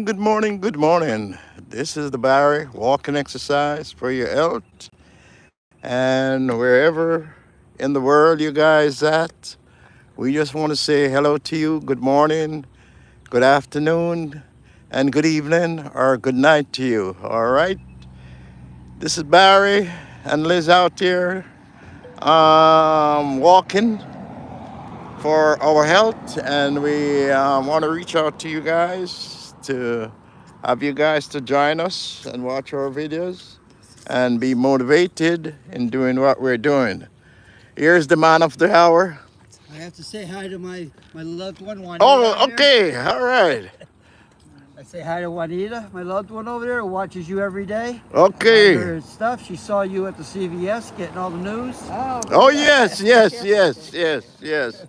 good morning, good morning. This is the Barry walking exercise for your health. And wherever in the world you guys at, we just want to say hello to you. Good morning, good afternoon, and good evening or good night to you. All right. This is Barry and Liz out here walking for our health, and we want to reach out to you guys to have you guys to join us and watch our videos and be motivated in doing what we're doing. Here's the man of the hour. I have to say hi to my loved one, Juanita, Oh, over there. okay, all right, I say hi to Juanita, my loved one over there, who watches you every day on okay. her stuff. She saw you at the CVS getting all the news. Oh, Oh, yeah. yes, yes, yes, yes, yes.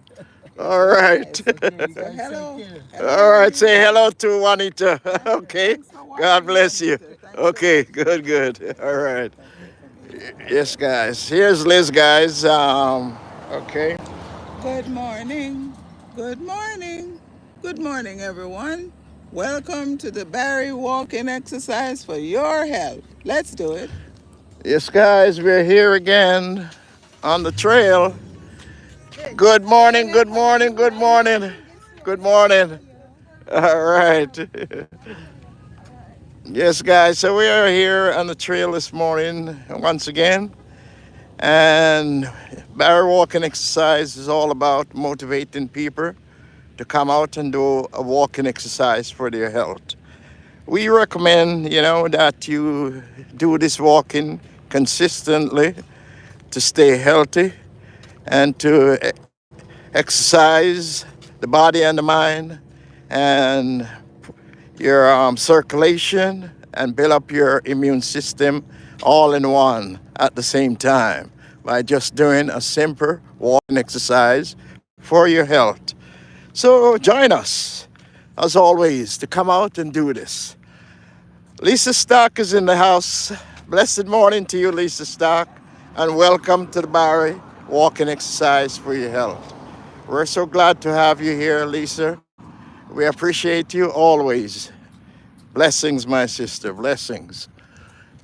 All right. It's okay. You guys hello. Take care. All right, say hello to Juanita. Okay. God bless you. Okay, good, good. All right. Yes, guys. Here's Liz, guys. Okay. Good morning. Good morning. Good morning, everyone. Welcome to the Barry Walking Exercise for your health. Let's do it. Yes, guys, we're here again on the trail. Good morning, good morning, good morning. Good morning. All right. Yes, guys. So we are here on the trail this morning once again. And Barry Walking Exercise is all about motivating people to come out and do a walking exercise for their health. We recommend, that you do this walking consistently to stay healthy and to exercise the body and the mind and your circulation and build up your immune system all in one at the same time by just doing a simple walking exercise for your health. So join us, as always, to come out and do this. Lisa Stock is in the house. Blessed morning to you, Lisa Stock, and welcome to the Barry Walking Exercise for your health. We're so glad to have you here, Lisa. We appreciate you always. Blessings, my sister, blessings.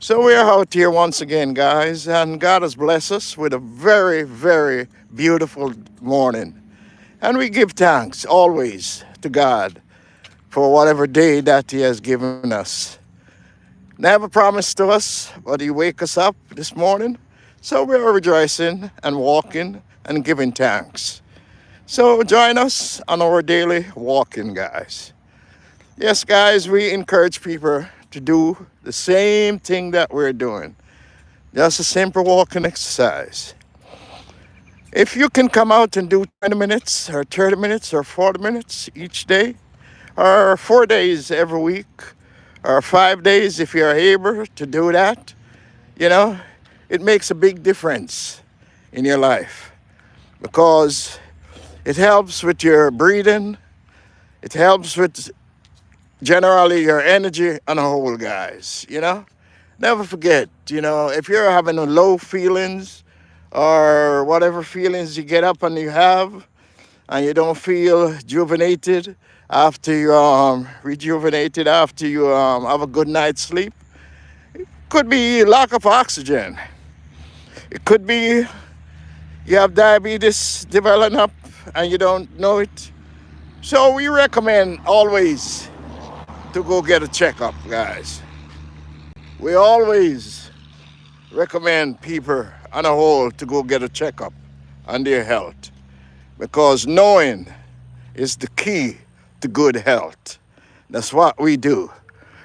So we are out here once again, guys, and God has blessed us with a very, very beautiful morning. And we give thanks always to God for whatever day that He has given us. Never promised to us, but He wake us up this morning. So we are rejoicing and walking and giving thanks. So join us on our daily walking, guys. Yes, guys, we encourage people to do the same thing that we're doing. Just a simple walking exercise. If you can come out and do 20 minutes or 30 minutes or 40 minutes each day, or 4 days every week, or 5 days if you're able to do that, you know, it makes a big difference in your life because it helps with your breathing, it helps with generally your energy on a whole, guys. Never forget, if you're having a low feelings or whatever feelings you get up and you have and you don't feel rejuvenated after you rejuvenated after you have a good night's sleep, could be lack of oxygen. It could be you have diabetes developing up and you don't know it. So we recommend always to go get a checkup, guys. We always recommend people on a whole to go get a checkup on their health because knowing is the key to good health. That's what we do.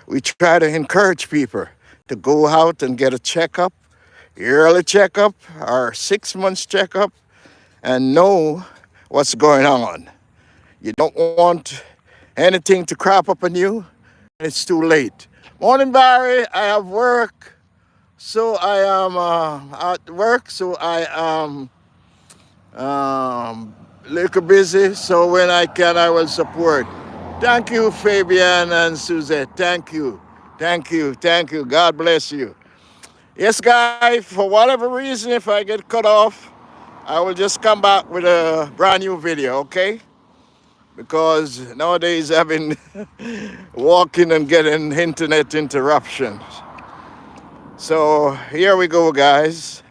We try to encourage people to go out and get a checkup, yearly checkup, or 6 months checkup, and know what's going on. You don't want anything to crop up on you. It's too late. Morning, Barry. I have work, so I am at work, so I am little busy. So when I can, I will support. Thank you, Fabian and Suzette. Thank you. Thank you. Thank you. God bless you. Yes, guys, for whatever reason, if I get cut off, I will just come back with a brand new video, okay? because nowadays I've been walking and getting internet interruptions. So here we go, guys.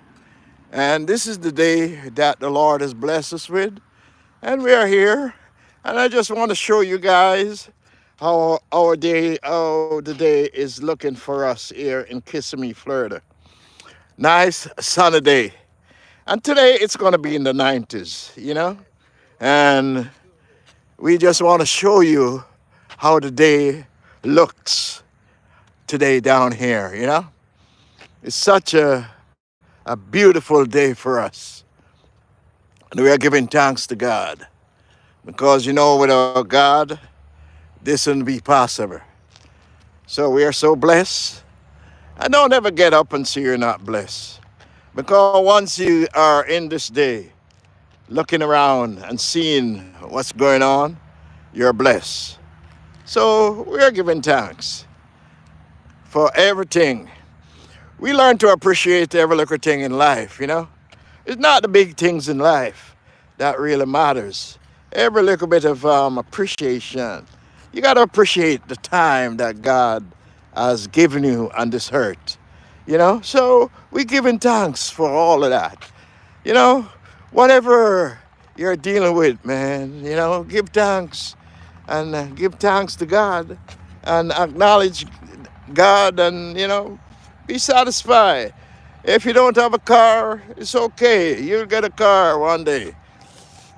And this is the day that the Lord has blessed us with. And we are here. And I just want to show you guys how the day is looking for us here in Kissimmee, Florida. Nice sunny day. And today it's going to be in the 90s, you know? And we just want to show you how the day looks today down here, you know? It's such a beautiful day for us. And we are giving thanks to God. Because, you know, without God, this wouldn't be possible. So we are so blessed. And don't ever get up and say you're not blessed. Because once you are in this day, looking around and seeing what's going on, you're blessed. So we are giving thanks for everything. We learn to appreciate every little thing in life, you know. It's not the big things in life that really matters. Every little bit of appreciation. You got to appreciate the time that God has given you on this earth, you know. So we giving thanks for all of that. You know, whatever you're dealing with, man, you know, give thanks and give thanks to God and acknowledge God and, you know, be satisfied. If you don't have a car, it's okay. You'll get a car one day.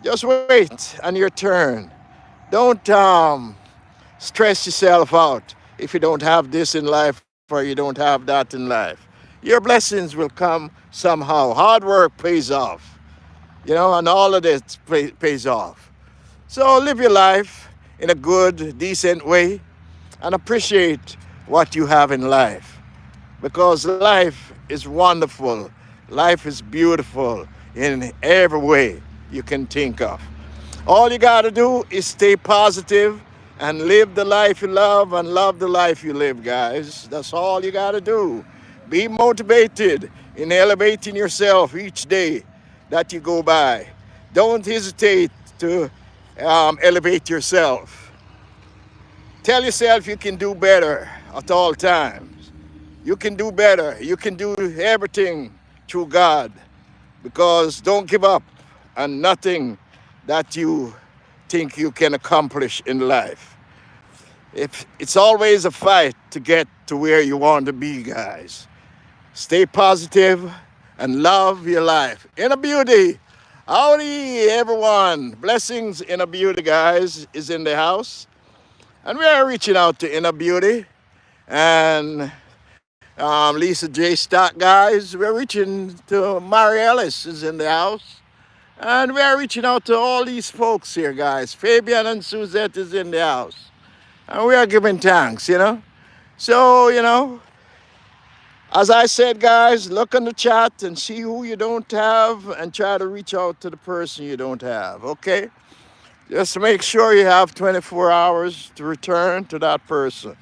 Just wait on your turn. Don't stress yourself out if you don't have this in life or you don't have that in life. Your blessings will come somehow. Hard work pays off, you know, and all of this pays off. So live your life in a good, decent way and appreciate what you have in life. Because life is wonderful. Life is beautiful in every way you can think of. All you got to do is stay positive and live the life you love and love the life you live, guys. That's all you got to do. Be motivated in elevating yourself each day that you go by. Don't hesitate to elevate yourself. Tell yourself you can do better at all times. You can do better. You can do everything through God. Because don't give up on nothing that you think you can accomplish in life. It's always a fight to get to where you want to be, guys. Stay positive and love your life. Inner Beauty. Howdy, everyone. Blessings. Inner Beauty, guys, is in the house. And we are reaching out to Inner Beauty. And Lisa J. Stock, guys. We're reaching to Mary Ellis is in the house. And we are reaching out to all these folks here, guys. Fabian and Suzette is in the house. And we are giving thanks, you know. So, you know, as I said, guys, look on the chat and see who you don't have and try to reach out to the person you don't have, okay? Just make sure you have 24 hours to return to that person.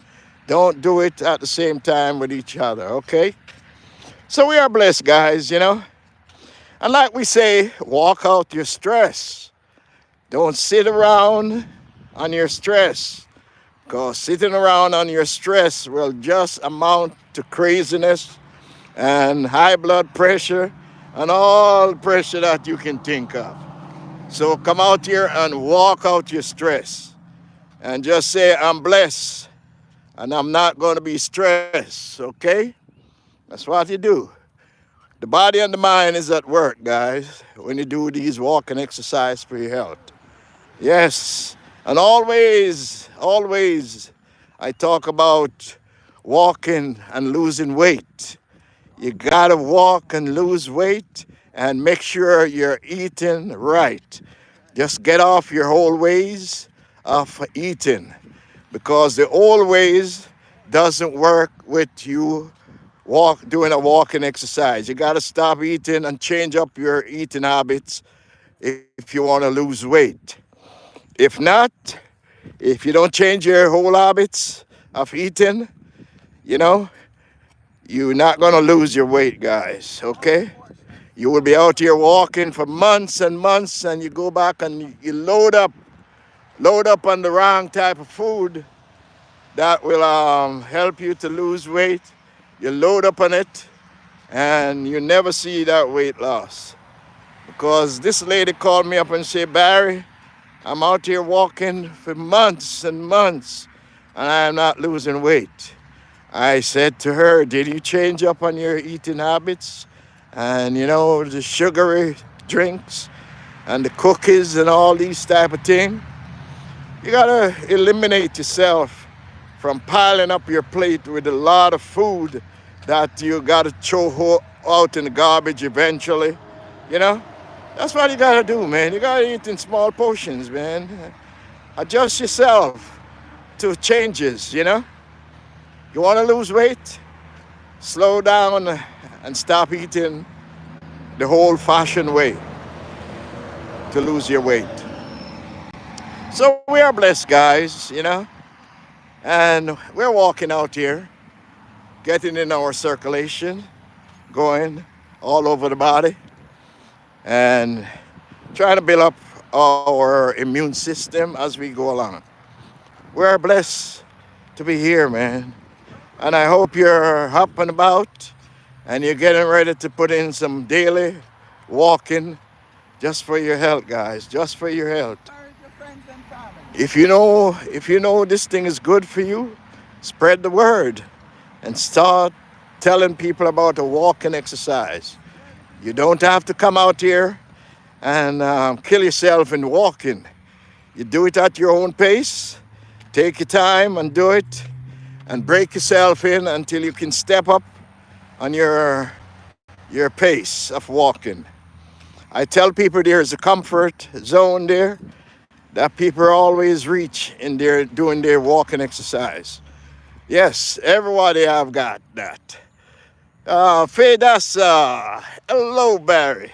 Don't do it at the same time with each other, okay? So we are blessed, guys, you know. And like we say, walk out your stress. Don't sit around on your stress. Because sitting around on your stress will just amount to craziness and high blood pressure and all pressure that you can think of. So come out here and walk out your stress. And just say, I'm blessed. And I'm not going to be stressed, okay? That's what you do. The body and the mind is at work, guys, when you do these walking exercise for your health. Yes, and always, I talk about walking and losing weight. You gotta walk and lose weight and make sure you're eating right. Just get off your old ways of eating, because the old ways doesn't work with you doing a walking exercise. You got to stop eating and change up your eating habits if you want to lose weight. If not, if you don't change your whole habits of eating, you know, you're not going to lose your weight, guys, okay? You will be out here walking for months and months, and you go back and you load up load up on the wrong type of food that will help you to lose weight. You load up on it and you never see that weight loss. Because this lady called me up and said, Barry, I'm out here walking for months and months and I am not losing weight. I said to her, did you change up on your eating habits? And you know, the sugary drinks and the cookies and all these type of things. You gotta eliminate yourself from piling up your plate with a lot of food that you gotta throw out in the garbage eventually. You know, that's what you gotta do, man. You gotta eat in small portions, man. Adjust yourself to changes, you know. You wanna lose weight? Slow down and stop eating the old-fashioned way to lose your weight. So we are blessed, guys, you know, and we're walking out here, getting in our circulation, going all over the body, and trying to build up our immune system as we go along. We're blessed to be here, man, and I hope you're up and about, and you're getting ready to put in some daily walking just for your health, guys, just for your health. Encourage your friends and family. If you know this thing is good for you, spread the word and start telling people about a walking exercise. You don't have to come out here and kill yourself in walking. You do it at your own pace. Take your time and do it, and break yourself in until you can step up on your pace of walking. I tell people there's a comfort zone there that people always reach in their doing their walking exercise. Yes, everybody have got that. Faydasa, hello Barry.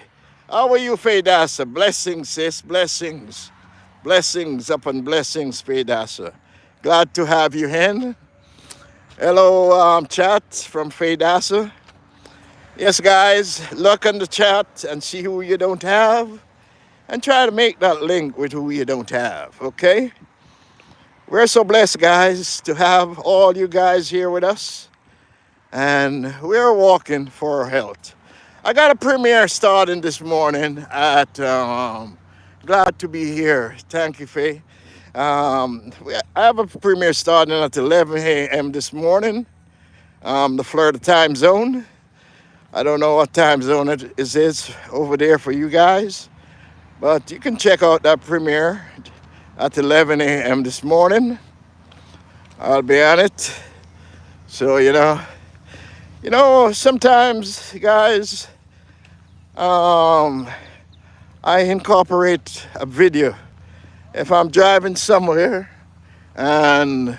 How are you, Faydasa? Blessings, sis, blessings. Blessings upon blessings, Faydasa. Glad to have you in. Hello, chat from Faydasa. Yes, guys, look in the chat and see who you don't have and try to make that link with who you don't have, okay? We're so blessed, guys, to have all you guys here with us, and we're walking for our health. I got a premiere starting this morning at, glad to be here. Thank you, Faye. I have a premiere starting at 11 a.m. this morning, the Florida time zone. I don't know what time zone it is over there for you guys, but you can check out that premiere at 11 a.m. this morning. I'll be on it. So, you know, sometimes, guys, I incorporate a video. If I'm driving somewhere and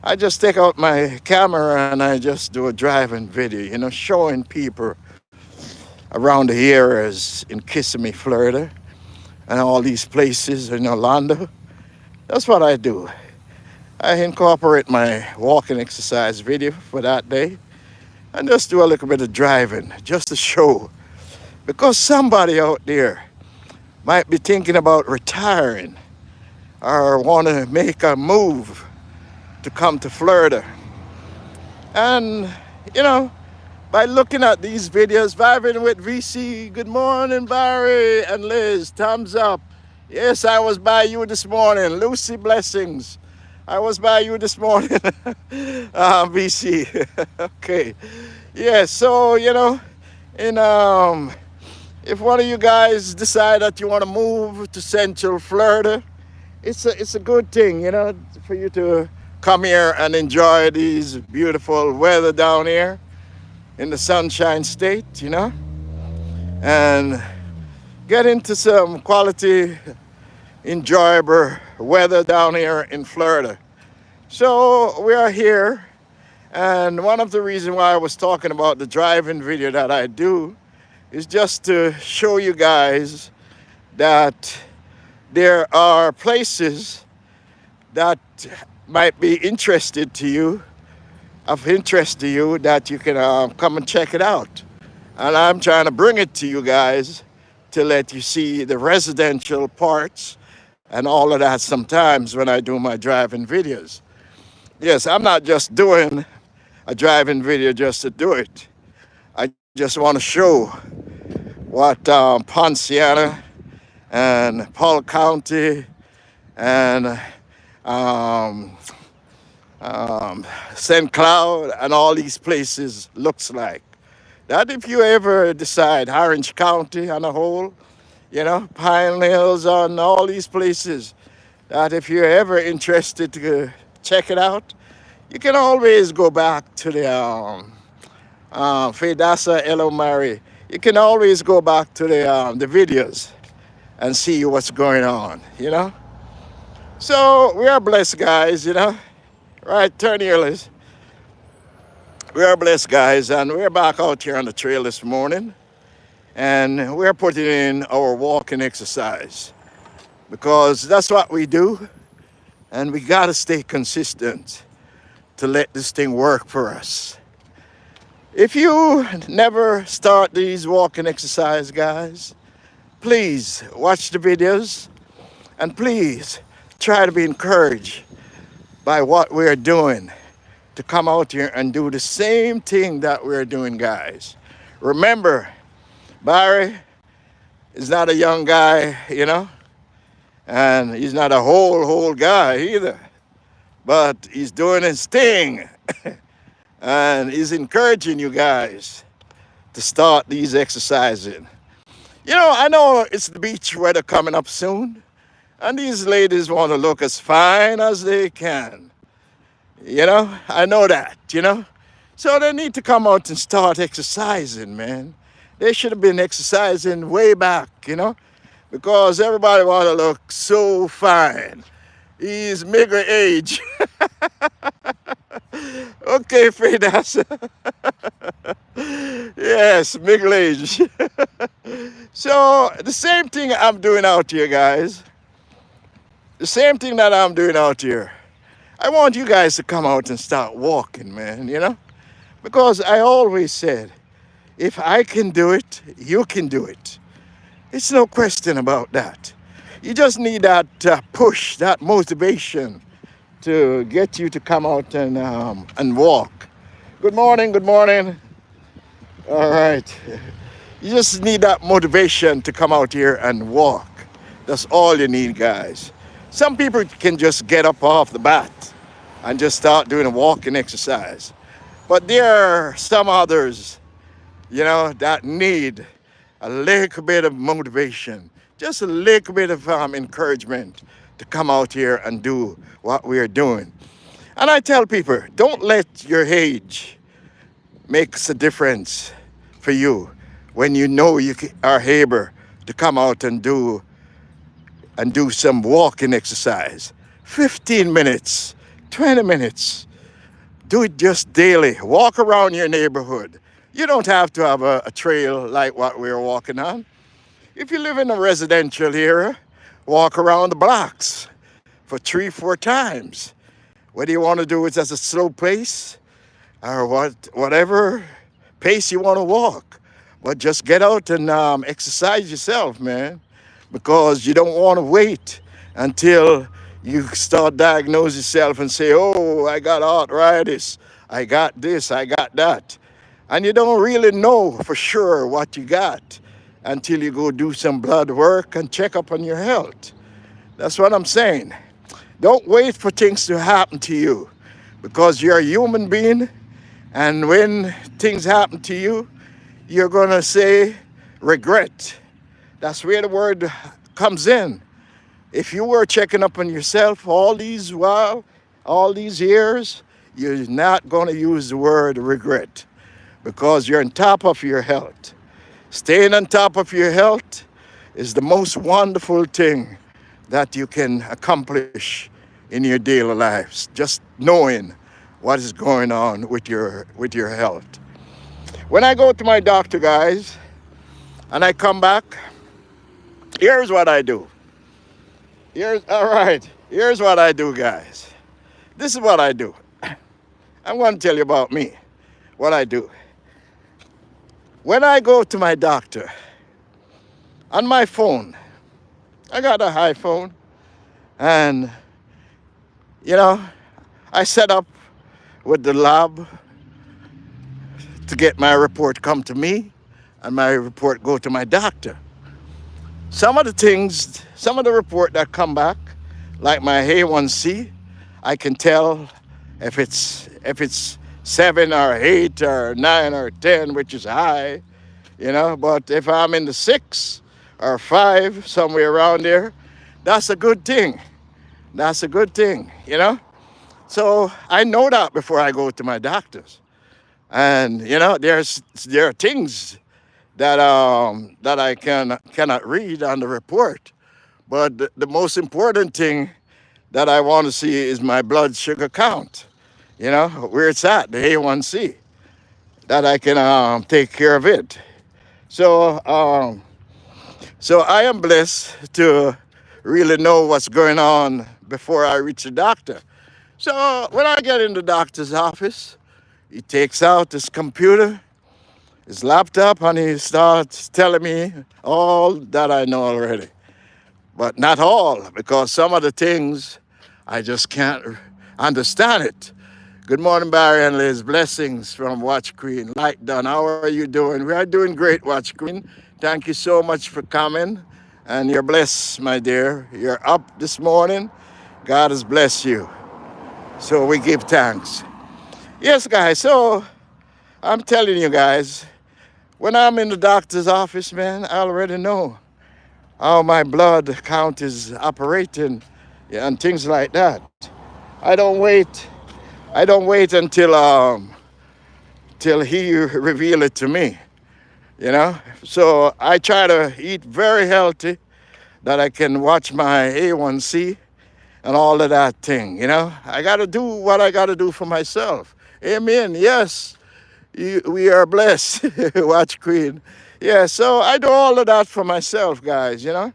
I just take out my camera and I just do a driving video, you know, showing people around the areas in Kissimmee, Florida, and all these places in Orlando. That's what I do. I incorporate my walking exercise video for that day and just do a little bit of driving just to show. Because somebody out there might be thinking about retiring or want to make a move to come to Florida. And, you know, by looking at these videos, vibing with VC, good morning, Barry and Liz, thumbs up. Yes, I was by you this morning. Lucy, blessings. I was by you this morning, VC. Okay. Yeah, so, you know, if one of you guys decide that you want to move to Central Florida, it's a good thing, you know, for you to come here and enjoy these beautiful weather down here in the Sunshine State, you know, and get into some quality, enjoyable weather down here in Florida. So we are here, and one of the reasons why I was talking about the driving video that I do is just to show you guys that there are places that might be of interest to you, that you can come and check it out. And I'm trying to bring it to you guys to let you see the residential parts and all of that sometimes when I do my driving videos. Yes, I'm not just doing a driving video just to do it. I just want to show what Ponciana and Polk County and um, St. Cloud and all these places looks like. That if you ever decide Orange County on a whole, you know, Pine Hills and all these places, that if you're ever interested to check it out, you can always go back to the Fedasa Elomari. You can always go back to the videos and see what's going on, you know? So we are blessed, guys, you know? Right, turn here, Liz. We are blessed, guys, and we're back out here on the trail this morning, and we're putting in our walking exercise because that's what we do, and we gotta stay consistent to let this thing work for us. If you never start these walking exercise, guys, please watch the videos and please try to be encouraged by what we're doing to come out here and do the same thing that we're doing, guys. Remember, Barry is not a young guy, you know, and he's not a whole guy either, but he's doing his thing and he's encouraging you guys to start these exercising. You know, I know it's the beach weather coming up soon, and these ladies want to look as fine as they can. You know, I know that, you know. So they need to come out and start exercising, man. They should have been exercising way back, you know, because everybody want to look so fine. He's middle age. Okay, Fredas. Yes, middle age. So the same thing I'm doing out here, guys. The same thing that I'm doing out here. I want you guys to come out and start walking, man, you know? Because I always said, if I can do it, you can do it. It's no question about that. You just need that push, that motivation to get you to come out and walk. Good morning, good morning. All right. You just need that motivation to come out here and walk. That's all you need, guys. Some people can just get up off the bat and just start doing a walking exercise. But there are some others, you know, that need a little bit of motivation, just a little bit of encouragement to come out here and do what we are doing. And I tell people, don't let your age make a difference for you when you know you are able to come out and do some walking exercise. 15 minutes, 20 minutes. Do it just daily. Walk around your neighborhood. You don't have to have a trail like what we're walking on. If you live in a residential area, walk around the blocks for 3-4 times. Whether you want to do it at a slow pace or whatever pace you want to walk. But just get out and exercise yourself, man, because you don't want to wait until you start diagnose yourself and say, oh, I got arthritis, I got this, I got that. And you don't really know for sure what you got until you go do some blood work and check up on your health. That's what I'm saying. Don't wait for things to happen to you, because you're a human being, and when things happen to you, you're gonna say regret. That's where the word comes in. If you were checking up on yourself all these years, you're not gonna use the word regret, because you're on top of your health. Staying on top of your health is the most wonderful thing that you can accomplish in your daily lives. Just knowing what is going on with your health. When I go to my doctor, guys, and I come back, here's what I do. Here's what I do, guys. This is what I do. I'm going to tell you about me, what I do. When I go to my doctor, on my phone, I got an iPhone, And, you know, I set up with the lab to get my report come to me and my report go to my doctor. Some of the things, some of the report that come back, like my A1C, I can tell if it's 7 or 8 or 9 or 10, which is high, you know. But if I'm in the 6 or 5, somewhere around there, that's a good thing. That's a good thing, you know. So I know that before I go to my doctors. And you know, there are things that I cannot read on the report. But the most important thing that I want to see is my blood sugar count. You know, where it's at, the A1C, that I can take care of it. So so I am blessed to really know what's going on before I reach the doctor. So when I get in the doctor's office, he takes out his computer, his laptop, and he starts telling me all that I know already. But not all, because some of the things I just can't understand it. Good morning, Barry and Liz. Blessings from Watch Queen. Light done. How are you doing? We are doing great, Watch Queen. Thank you so much for coming. And you're blessed, my dear. You're up this morning. God has blessed you. So we give thanks. Yes, guys. So I'm telling you guys, when I'm in the doctor's office, man, I already know how my blood count is operating, yeah, and things like that. I don't wait. I don't wait till he reveal it to me, you know. So I try to eat very healthy, that I can watch my A1C and all of that thing, you know. I got to do what I got to do for myself. Amen. Yes, we are blessed. Watch Queen. Yeah, so I do all of that for myself, guys, you know.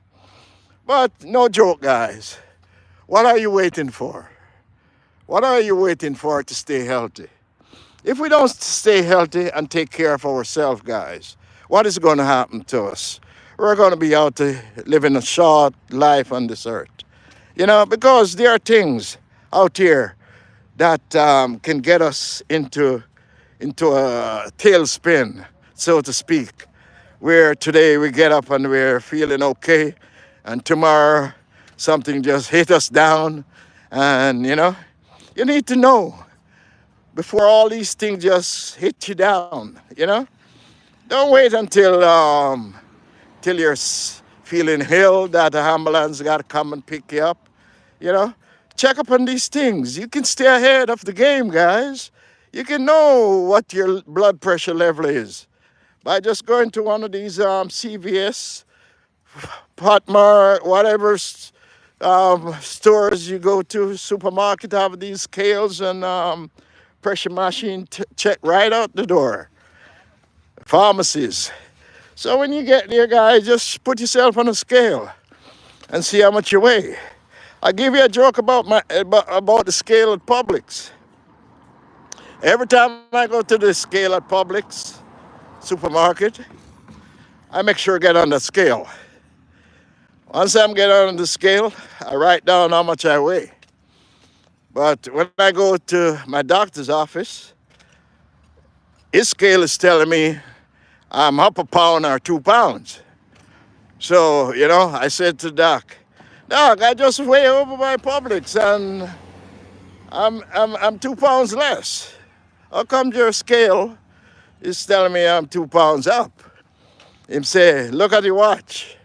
But no joke, guys. What are you waiting for? What are you waiting for to stay healthy? If we don't stay healthy and take care of ourselves, guys, what is going to happen to us? We're going to be out to living a short life on this earth. You know, because there are things out here that can get us into a tailspin, so to speak, where today we get up and we're feeling okay, and tomorrow something just hit us down, and you know, you need to know before all these things just hit you down. You know, don't wait until till you're feeling ill that the ambulance got to come and pick you up. You know, check up on these things. You can stay ahead of the game, guys. You can know what your blood pressure level is by just going to one of these CVS, Potmar, whatever stores you go to, supermarket, have these scales and pressure machine check right out the door. Pharmacies. So when you get there, guys, just put yourself on a scale and see how much you weigh. I'll give you a joke about the scale at Publix. Every time I go to the scale at Publix supermarket, I make sure I get on the scale. Once I get on the scale, I write down how much I weigh. But when I go to my doctor's office, his scale is telling me I'm up a pound or 2 pounds. So, you know, I said to Doc, I just weigh over by Publix and I'm 2 pounds less. How come your scale is telling me I'm 2 pounds up? Him say, look at your watch.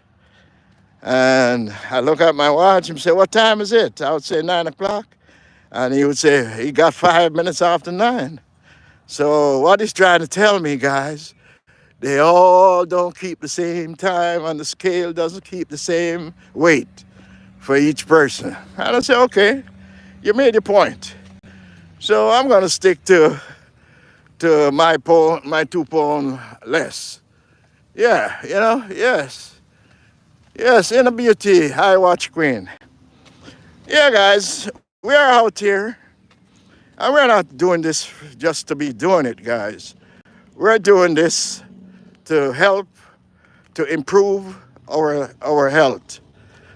And I look at my watch and say, what time is it? I would say 9 o'clock. And he would say, he got 5 minutes after 9. So what he's trying to tell me, guys, they all don't keep the same time and the scale doesn't keep the same weight for each person. And I say, okay, you made your point. So I'm going to stick to my 2 pound less. Yeah, you know, yes. Yes, in a beauty, I Watch Queen. Yeah, guys, we are out here. And we're not doing this just to be doing it, guys. We're doing this to help, to improve our health.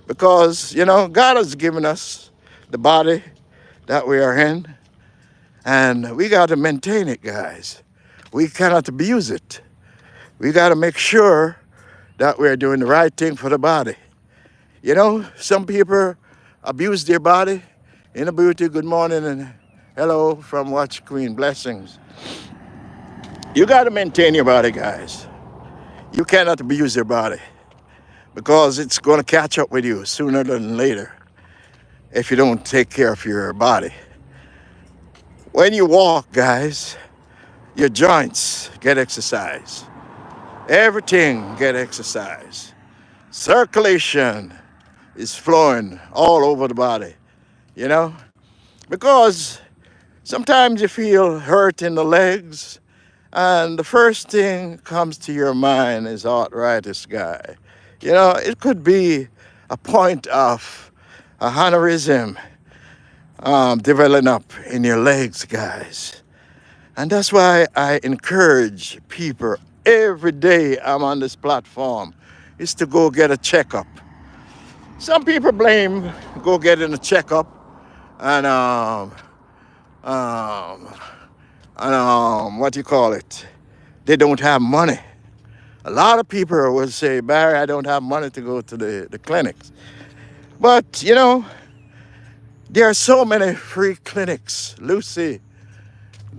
because, God has given us the body that we are in, and we got to maintain it, guys. We cannot abuse it. We got to make sure that we're doing the right thing for the body. Some people abuse their body. In a beauty, good morning and hello from Watch Queen. Blessings. You got to maintain your body, guys. You cannot abuse your body because it's going to catch up with you sooner than later if you don't take care of your body. When you walk, guys, your joints get exercise. Everything get exercise. Circulation is flowing all over the body, because sometimes you feel hurt in the legs, and the first thing comes to your mind is arthritis, guy. It could be a point of a aneurysm developing up in your legs, guys. And that's why I encourage people every day I'm on this platform is to go get a checkup. Some people blame go getting a checkup and what do you call it? They don't have money. A lot of people will say, Barry, I don't have money to go to the clinics. But, there are so many free clinics. Lucy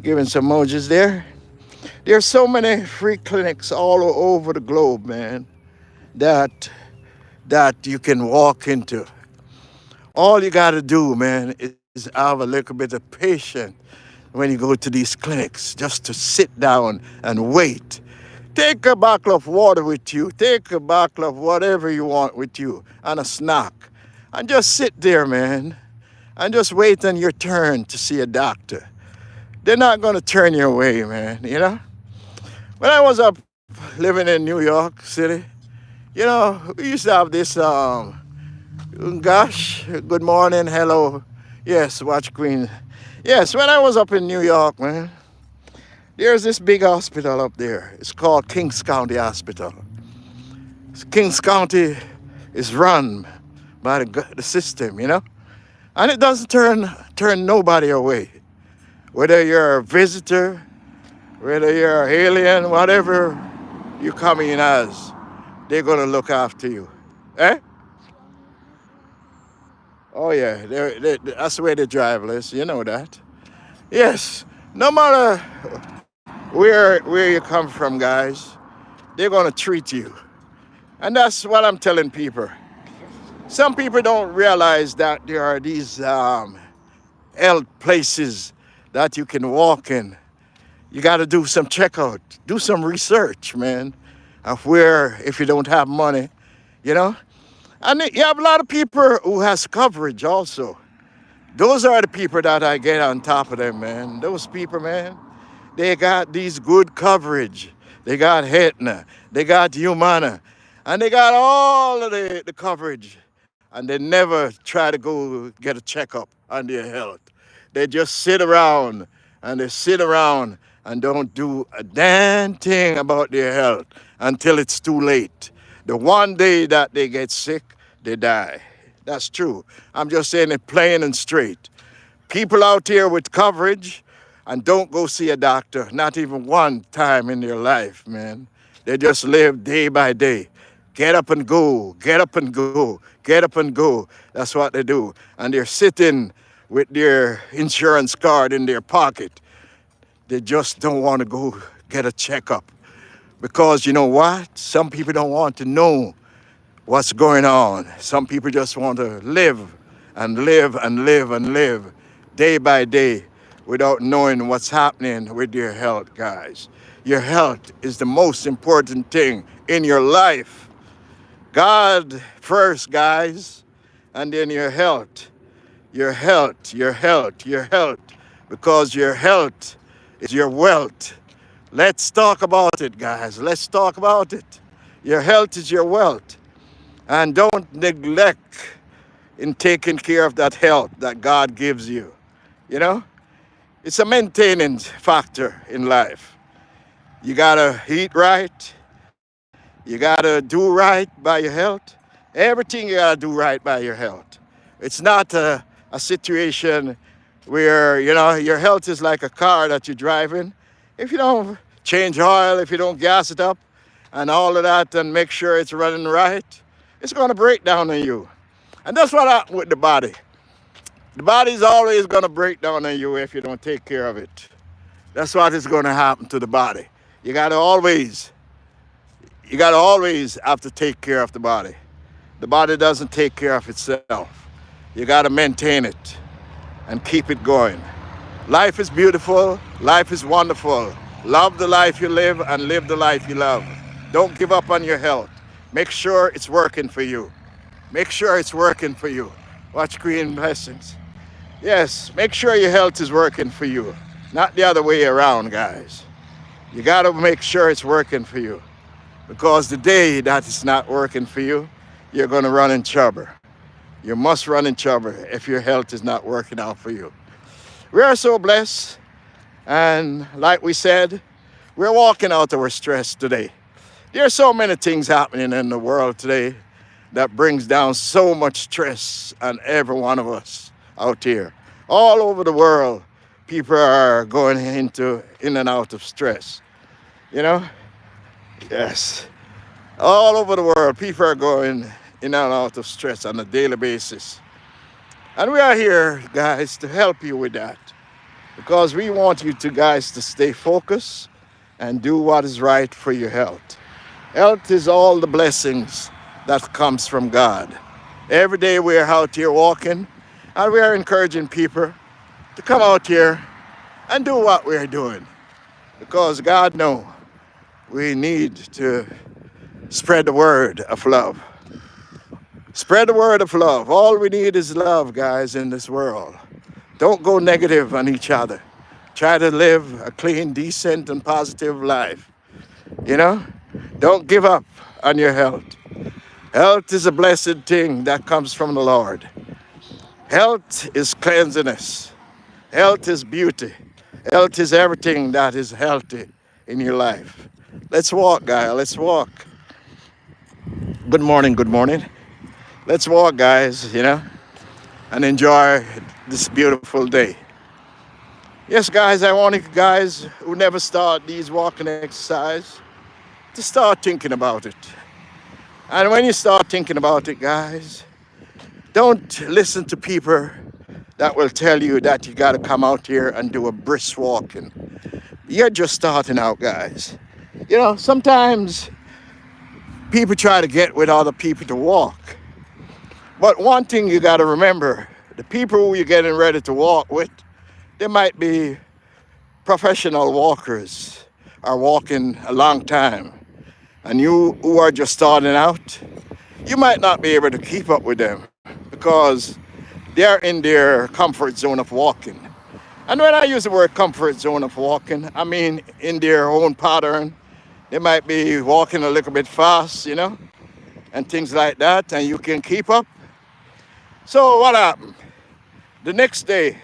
giving some emojis there. There are so many free clinics all over the globe, man, that you can walk into. All you got to do, man, is have a little bit of patience when you go to these clinics, just to sit down and wait. Take a bottle of water with you. Take a bottle of whatever you want with you and a snack. And just sit there, man, and just wait on your turn to see a doctor. They're not going to turn you away, man, When I was up living in New York City, we used to have this, gosh, good morning, hello. Yes, Watch Queen. Yes, when I was up in New York, man, there's this big hospital up there. It's called Kings County Hospital. Kings County is run by the system, and it doesn't turn nobody away. Whether you're a visitor, whether you're an alien, whatever you come in as, they're going to look after you. Eh? Oh, yeah, that's the way they drive, Liz. You know that. Yes, no matter where you come from, guys, they're going to treat you. And that's what I'm telling people. Some people don't realize that there are these health places that you can walk in. You got to do some checkout, do some research, man, of where, if you don't have money, And you have a lot of people who has coverage also. Those are the people that I get on top of them, man. Those people, man, they got these good coverage. They got Aetna, they got Humana, and they got all of the coverage. And they never try to go get a checkup on their health. They just sit around and don't do a damn thing about their health until it's too late. The one day that they get sick, they die. That's true. I'm just saying it plain and straight. People out here with coverage and don't go see a doctor, not even one time in their life, man. They just live day by day. Get up and go, get up and go, get up and go. That's what they do. And they're sitting with their insurance card in their pocket. They just don't want to go get a checkup. Because you know what? Some people don't want to know what's going on. Some people just want to live and live and live and live day by day without knowing what's happening with your health, guys. Your health is the most important thing in your life. God first, guys, and then your health. Your health, your health, your health. Because your health is your wealth. Let's talk about it, guys. Let's talk about it. Your health is your wealth. And don't neglect in taking care of that health that God gives you. It's a maintenance factor in life. You gotta eat right. You gotta do right by your health. Everything you gotta do right by your health. It's not a situation where, you know, your health is like a car that you're driving. If you don't change oil, if you don't gas it up and all of that and make sure it's running right, it's gonna break down on you. And that's what happened with the body. The body's always gonna break down on you if you don't take care of it. That's what is gonna happen to the body. You gotta always have to take care of the body. The body doesn't take care of itself. You gotta maintain it and keep it going. Life is beautiful, life is wonderful. Love the life you live and live the life you love. Don't give up on your health. Make sure it's working for you. Make sure it's working for you. Watch Green Blessings. Yes, make sure your health is working for you. Not the other way around, guys. You gotta make sure it's working for you. Because the day that it's not working for you, you're gonna run in trouble. You must run in trouble if your health is not working out for you. We are so blessed. And like we said, we're walking out our stress today. There are so many things happening in the world today that brings down so much stress on every one of us out here. All over the world, people are going in and out of stress. You know? Yes. All over the world, people are going in and out of stress on a daily basis. And we are here, guys, to help you with that. Because we want you guys to stay focused and do what is right for your health. Health is all the blessings that comes from God. Every day we are out here walking, and we are encouraging people to come out here and do what we are doing. Because God knows we need to spread the word of love. Spread the word of love. All we need is love, guys, in this world. Don't go negative on each other. Try to live a clean, decent, and positive life. You know? Don't give up on your health. Health is a blessed thing that comes from the Lord. Health is cleanliness. Health is beauty. Health is everything that is healthy in your life. Let's walk, guys. Let's walk. Good morning, good morning. Let's walk, guys, you know, and enjoy this beautiful day. Yes, guys, I want you guys who never start these walking exercise to start thinking about it. And when you start thinking about it, guys, don't listen to people that will tell you that you got to come out here and do a brisk walking. You're just starting out, guys. You know, sometimes people try to get with other people to walk. But one thing you got to remember, the people who you're getting ready to walk with, they might be professional walkers, are walking a long time. And you who are just starting out, you might not be able to keep up with them because they're in their comfort zone of walking. And when I use the word comfort zone of walking, I mean in their own pattern. They might be walking a little bit fast, you know, and things like that, and you can keep up. So what happened? The next day,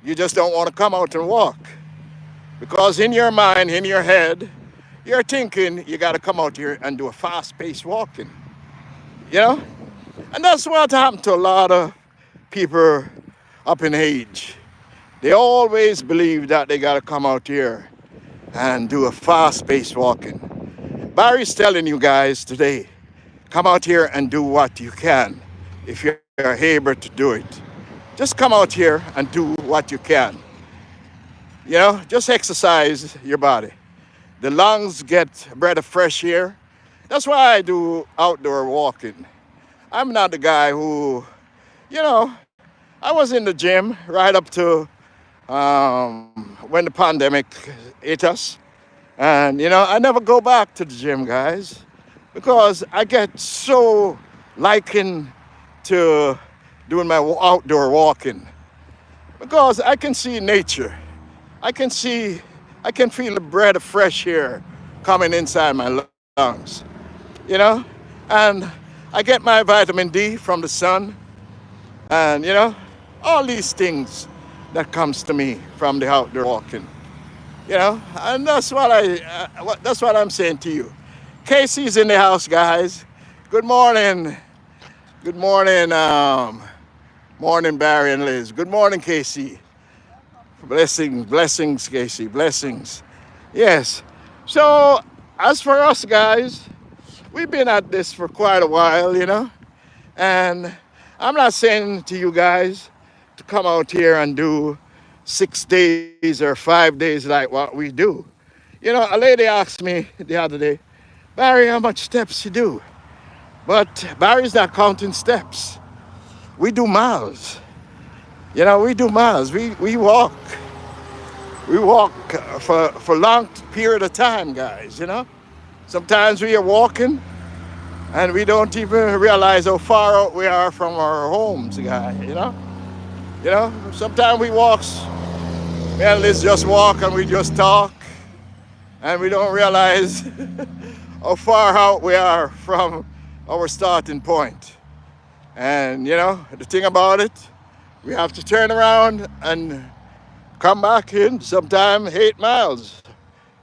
you just don't want to come out and walk. Because in your mind, in your head, you're thinking you got to come out here and do a fast-paced walking. You know? And that's what happened to a lot of people up in age. They always believe that they got to come out here and do a fast-paced walking. Barry's telling you guys today, come out here and do what you can if you're able to do it. Just come out here and do what you can. You know, just exercise your body. The lungs get a breath of fresh air. That's why I do outdoor walking. I'm not the guy who, you know, I was in the gym right up to when the pandemic hit us. And, you know, I never go back to the gym, guys, because I get so likened to doing my outdoor walking. Because I can see nature. I can feel the breath of fresh air coming inside my lungs, you know? And I get my vitamin D from the sun. And, you know, all these things that comes to me from the outdoor walking, you know? And that's what I'm saying to you. Casey's in the house, guys. Good morning. Good morning, morning, Barry and Liz. Good morning, Casey. Blessings, blessings, Casey, blessings. Yes. So, as for us guys, we've been at this for quite a while, and I'm not saying to you guys to come out here and do 6 days or 5 days like what we do. A lady asked me the other day, Barry, how much steps you do? But Barry's not counting steps. We do miles. We do miles. We walk. We walk for long period of time, guys. Sometimes we are walking and we don't even realize how far out we are from our homes, guys. Sometimes we walk, man, let's just walk and we just talk and we don't realize how far out we are from our starting point. And the thing about it, we have to turn around and come back in sometime 8 miles.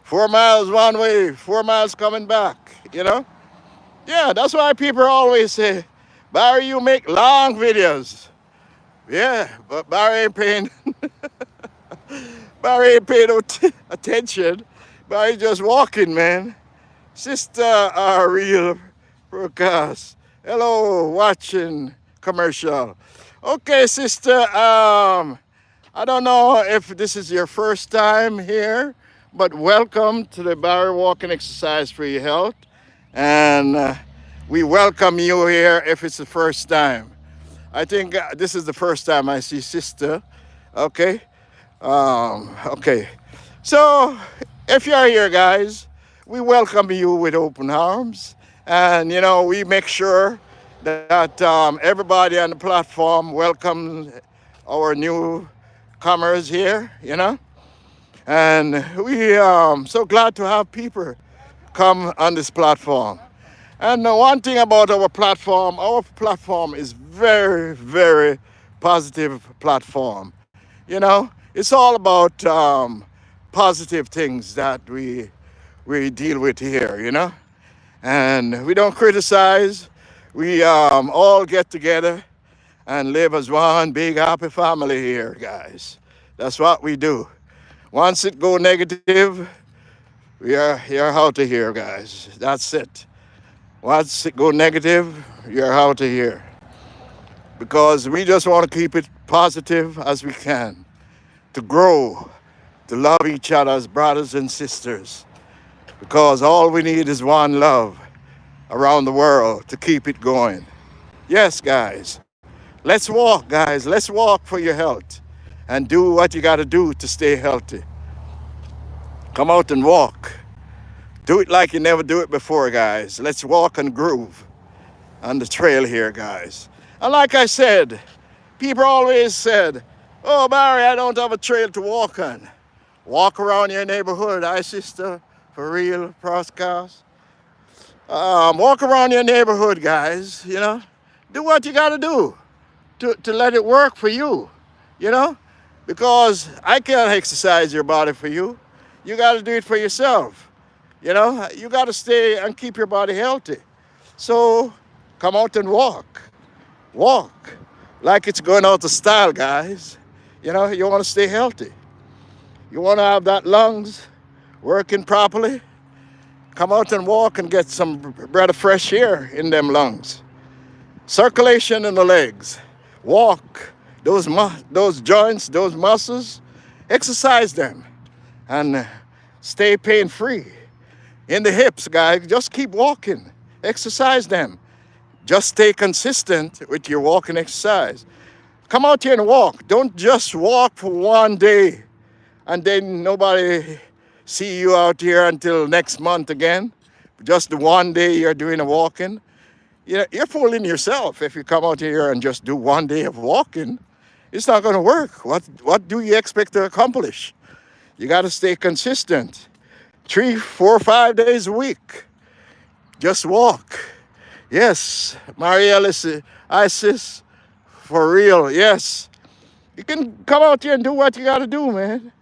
4 miles one way, 4 miles coming back. Yeah, that's why people always say, Barry, you make long videos. Yeah, but Barry ain't paying no attention. Barry just walking, man. Sister real broadcast. Hello, watching commercial. Okay, sister, I don't know if this is your first time here, but welcome to the Barry Walking Exercise for Your Health. And we welcome you here if it's the first time. I think this is the first time I see sister. Okay. Okay. So if you're here, guys, we welcome you with open arms. And, we make sure that everybody on the platform welcomes our newcomers here. And we so glad to have people come on this platform. And one thing about our platform is very, very positive platform. It's all about positive things that we deal with here. And we don't criticize. We all get together and live as one big happy family here, guys. That's what we do. Once it go negative, you're out of here, guys. That's it. Once it go negative, you're out of here. Because we just want to keep it positive as we can. To grow, to love each other as brothers and sisters. Because all we need is one love around the world to keep it going. Yes, guys. Let's walk, guys. Let's walk for your health. And do what you got to do to stay healthy. Come out and walk. Do it like you never do it before, guys. Let's walk and groove on the trail here, guys. And like I said, people always said, oh, Barry, I don't have a trail to walk on. Walk around your neighborhood, sister, for real, broadcast. Walk around your neighborhood, guys, Do what you got to do to let it work for you, Because I can't exercise your body for you. You got to do it for yourself. You got to stay and keep your body healthy. So come out and walk. Walk like it's going out of style, guys. You want to stay healthy. You want to have that lungs working properly. Come out and walk and get some breath of fresh air in them lungs. Circulation in the legs. Walk those joints, those muscles. Exercise them and stay pain-free. In the hips, guys, just keep walking. Exercise them. Just stay consistent with your walking exercise. Come out here and walk. Don't just walk for one day and then nobody see you out here until next month again. Just the one day you're doing a walking. You're fooling yourself if you come out here and just do one day of walking. It's not going to work. What do you expect to accomplish? You got to stay consistent. 3, 4, 5 days a week. Just walk. Yes, Marielle, Isis, for real, yes. You can come out here and do what you got to do, man.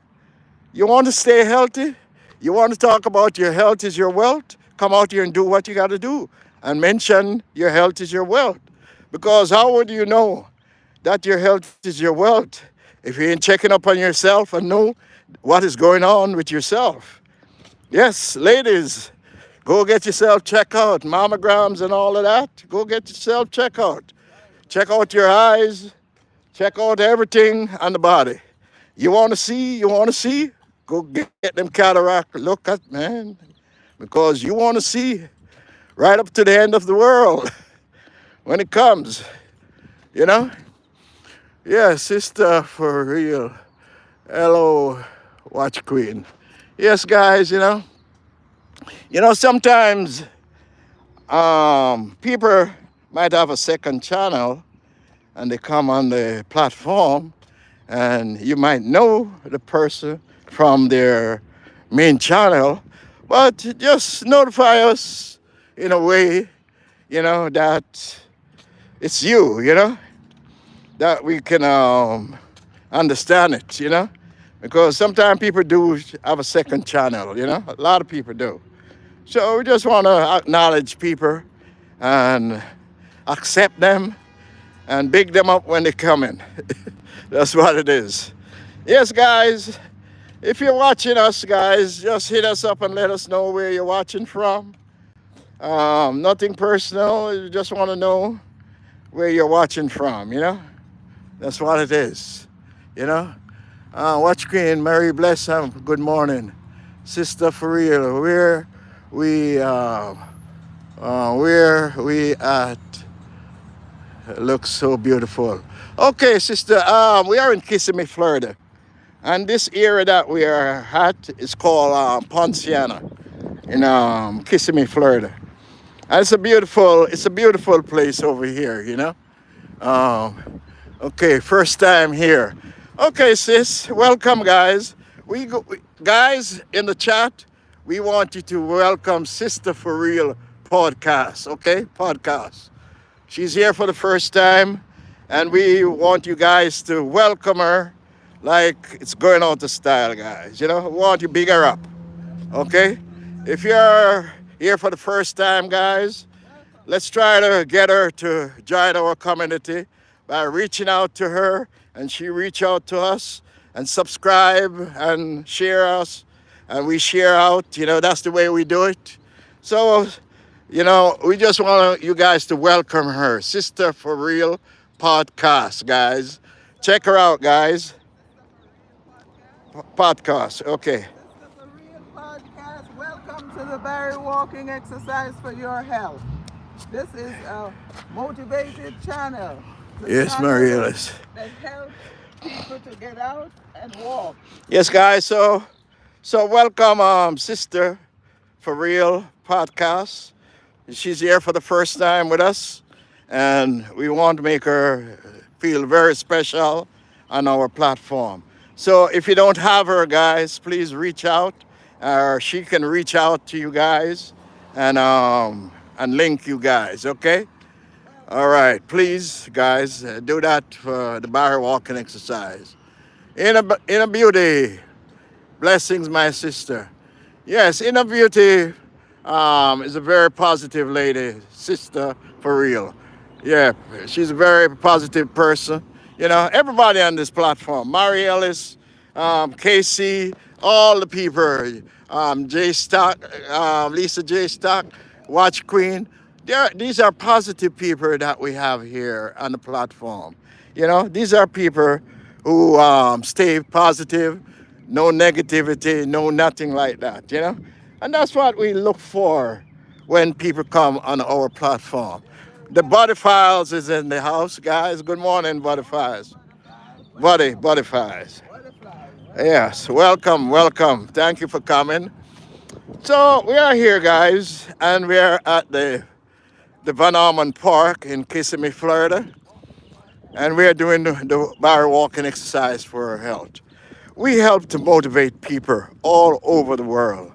You want to stay healthy? You want to talk about your health is your wealth? Come out here and do what you got to do. And mention your health is your wealth. Because how would you know that your health is your wealth if you ain't checking up on yourself and know what is going on with yourself? Yes, ladies, go get yourself checked out, mammograms and all of that. Go get yourself checked out. Check out your eyes, check out everything on the body. You want to see, go get them cataract. Look at, man, because you want to see right up to the end of the world when it comes, you know? Yeah, sister, for real. Hello, Watch Queen. Yes, guys, sometimes people might have a second channel and they come on the platform and you might know the person from their main channel, but just notify us in a way, that it's you, that we can understand it, because sometimes people do have a second channel, a lot of people do. So we just want to acknowledge people and accept them and big them up when they come in. That's what it is. Yes, guys, if you're watching us, guys, just hit us up and let us know where you're watching from. Nothing personal. You just want to know where you're watching from, That's what it is, Watch Queen, Mary bless him. Good morning. Sister, for real, where we at? Looks so beautiful. Okay, sister, we are in Kissimmee, Florida. And this area that we are at is called Ponciana in Kissimmee, Florida. And it's a beautiful place over here, Okay, first time here. Okay, sis, welcome, guys. Guys in the chat, we want you to welcome Sister For Real podcast, okay? Podcast. She's here for the first time, and we want you guys to welcome her like it's going out of style, guys. We want you bigger up, okay? If you're here for the first time, guys, let's try to get her to join our community by reaching out to her, and she reach out to us, and subscribe and share us, and we share out. That's the way we do it. So, we just want you guys to welcome her, Sister For Real podcast, guys. Check her out, guys. Podcast, okay. Sister For Real podcast. Welcome to the Barry Walking Exercise for Your Health. This is a motivated channel. Yes, Mariellis. That helps people to get out and walk. Yes, guys. So welcome, Sister For Real podcast. She's here for the first time with us, and we want to make her feel very special on our platform. So if you don't have her, guys, please reach out, or she can reach out to you guys and link you guys, okay? All right, please, guys, do that for the Barry Walking exercise. Inner Beauty, blessings, my sister. Yes, Inner Beauty is a very positive lady, Sister For Real. Yeah, she's a very positive person. Everybody on this platform, Mary Ellis, Casey, all the people, J Stock, Lisa J Stock, Watch Queen. These are positive people that we have here on the platform. These are people who stay positive, no negativity, no nothing like that, And that's what we look for when people come on our platform. The Body Files is in the house, guys. Good morning, Body Files. Body Files. Yes, welcome. Thank you for coming. So we are here, guys, and we are at the Van Orman Park in Kissimmee, Florida. And we are doing the Barry Walking exercise for our health. We help to motivate people all over the world.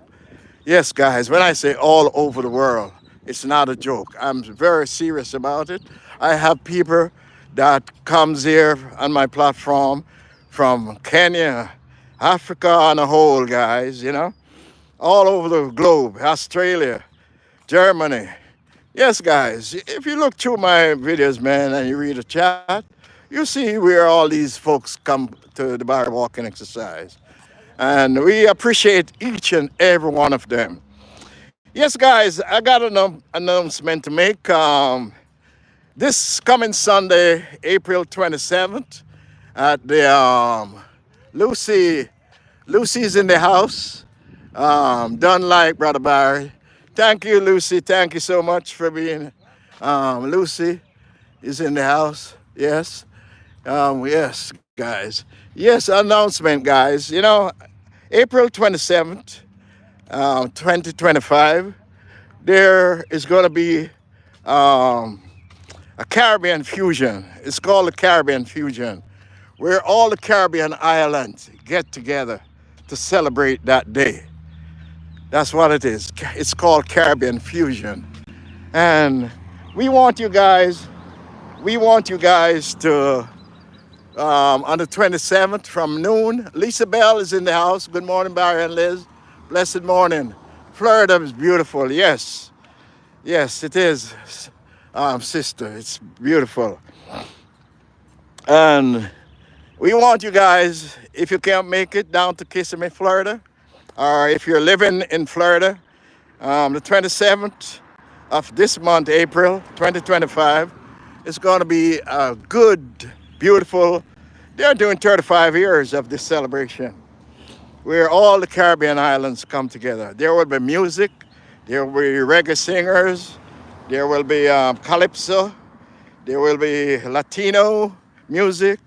Yes, guys, when I say all over the world, it's not a joke. I'm very serious about it. I have people that comes here on my platform from Kenya, Africa on a whole, guys, all over the globe, Australia, Germany, Yes, guys, if you look through my videos, man, and you read the chat, you see where all these folks come to the bar walking exercise. And we appreciate each and every one of them. Yes, guys, I got an announcement to make. This coming Sunday, April 27th, at the Lucy, Lucy's in the house. Done like Brother Barry. Thank you, Lucy. Thank you so much for being. Lucy is in the house. Yes. Yes, guys. Yes, announcement, guys. You know, April 27th, 2025, there is going to be um, a Caribbean fusion. It's called the Caribbean fusion, where all the Caribbean islands get together to celebrate that day. That's what it is. It's called Caribbean fusion, and we want you guys. We want you guys to on the 27th from noon. Lisa Bell is in the house. Good morning, Barry and Liz. Blessed morning. Florida is beautiful. Yes, yes, it is, sister. It's beautiful. And we want you guys, if you can't make it down to Kissimmee, Florida, or if you're living in Florida, the 27th of this month, April 2025, it's going to be a good, beautiful. They're doing 35 years of this celebration where all the Caribbean islands come together. There will be music, there will be reggae singers, there will be calypso, there will be Latino music,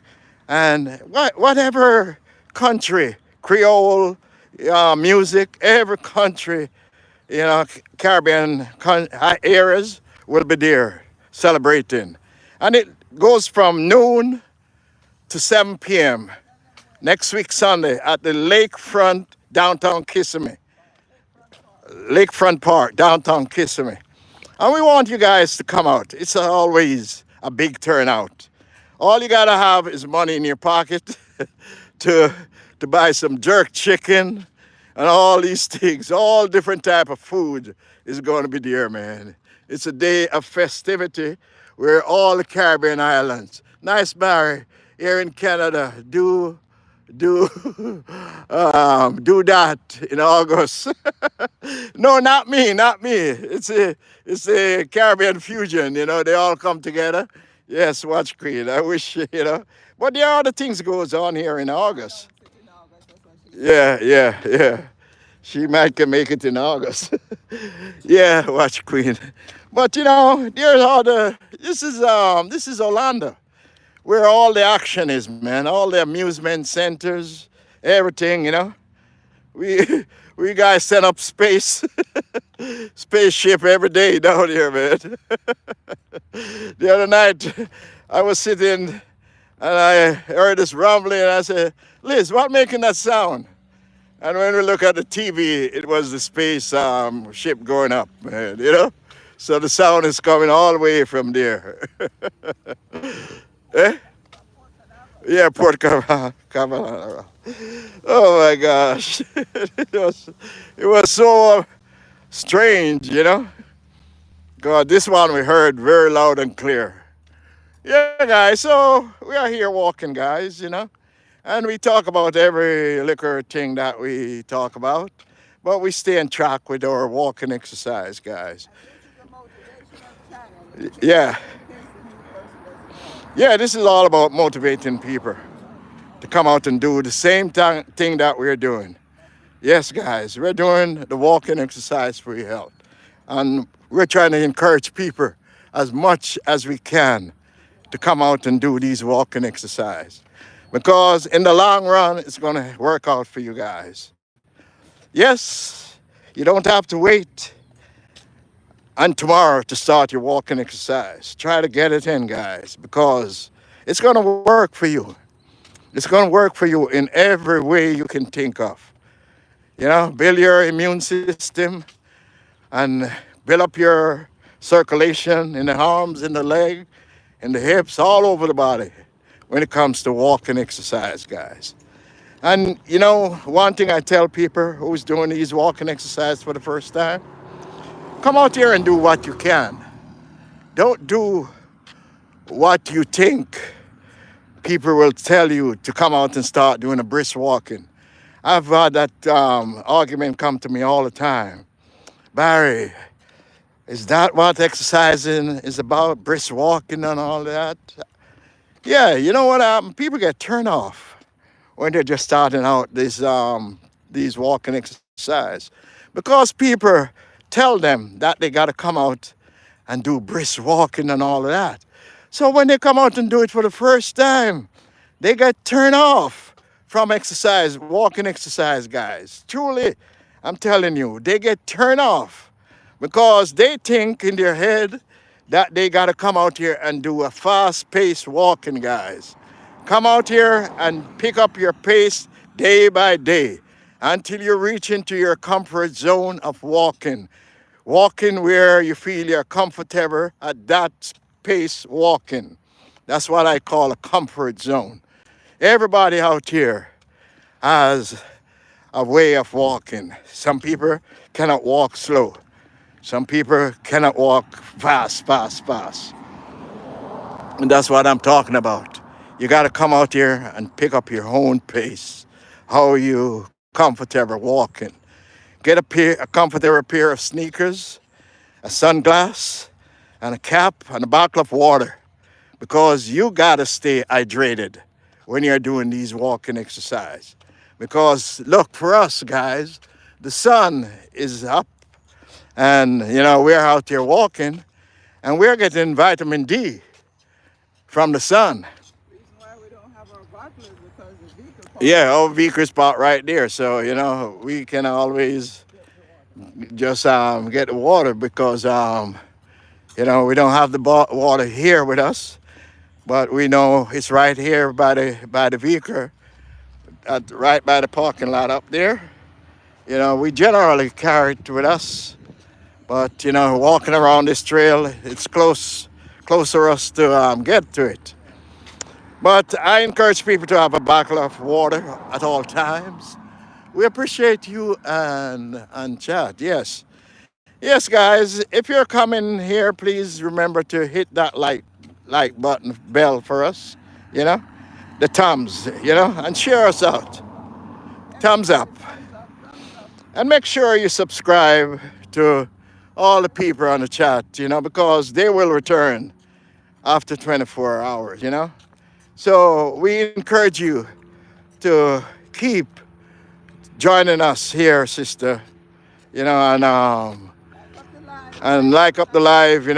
and whatever country, Creole music, every country, Caribbean areas will be there celebrating. And it goes from noon to 7 p.m. next week, Sunday, at the Lakefront, downtown Kissimmee. Lakefront Park, downtown Kissimmee. And we want you guys to come out. It's always a big turnout. All you gotta have is money in your pocket to buy some jerk chicken and all these things. All different type of food is going to be there, man. It's a day of festivity where all the Caribbean islands, nice Barry, here in Canada, do do that in August. No, not me, not me. It's a Caribbean fusion. They all come together. Yes, watch Queen. I wish but there are other things goes on here in August. Yeah, yeah, yeah. She might can make it in August. Yeah, watch Queen. But there's all the. This is Orlando, where all the action is, man. All the amusement centers, everything. We we guys set up spaceship every day down here, man. The other night, I was sitting and I heard this rumbling, and I said, "Liz, what making that sound?" And when we look at the TV, it was the space ship going up, man. So the sound is coming all the way from there. Eh? Yeah, Port Cavallaro. Oh my gosh, it was so strange. God, this one we heard very loud and clear. Yeah, guys. So we are here walking, guys. And we talk about every liquor thing that we talk about, but we stay on track with our walking exercise, guys. Yeah, yeah. This is all about motivating people to come out and do the same thing that we're doing. Yes, guys, we're doing the walking exercise for your health. And we're trying to encourage people as much as we can to come out and do these walking exercise. Because in the long run, it's going to work out for you guys. Yes, you don't have to wait and tomorrow to start your walking exercise. Try to get it in, guys, because it's going to work for you. It's going to work for you in every way you can think of. Build your immune system and build up your circulation in the arms, in the leg, in the hips, all over the body when it comes to walking exercise, guys. And one thing I tell people who's doing these walking exercise for the first time, come out here and do what you can. Don't do what you think people will tell you to come out and start doing a brisk walking. I've had that argument come to me all the time. Barry, is that what exercising is about? Brisk walking and all that? Yeah, you know what? People get turned off when they're just starting out these walking exercise because people tell them that they got to come out and do brisk walking and all of that. So when they come out and do it for the first time, they get turned off from exercise, walking exercise, guys. Truly, I'm telling you, they get turned off because they think in their head that they got to come out here and do a fast-paced walking, guys. Come out here and pick up your pace day by day until you reach into your comfort zone of walking. Walking where you feel you're comfortable at that pace walking. That's what I call a comfort zone. Everybody out here has a way of walking. Some people cannot walk slow. Some people cannot walk fast. And that's what I'm talking about. You got to come out here and pick up your own pace. How are you comfortable walking? Get a comfortable pair of sneakers, a sunglass, and a cap, and a bottle of water. Because you got to stay hydrated when you're doing these walking exercise. Because look, for us guys, the sun is up and we're out there walking and we're getting vitamin D from the sun. Reason why we don't have our bottle is because the vehicle park. Yeah, our vehicle spot right there. So, we can always just get the water because, we don't have the water here with us. But we know it's right here by the vehicle, right by the parking lot up there. We generally carry it with us. But, walking around this trail, it's closer us to get to it. But I encourage people to have a bottle of water at all times. We appreciate you and chat. Yes. Yes, guys, if you're coming here, please remember to hit that like button, bell for us, the thumbs, and share us out. Thumbs up. And make sure you subscribe to all the people on the chat, because they will return after 24 hours, So we encourage you to keep joining us here, sister, and like up the live,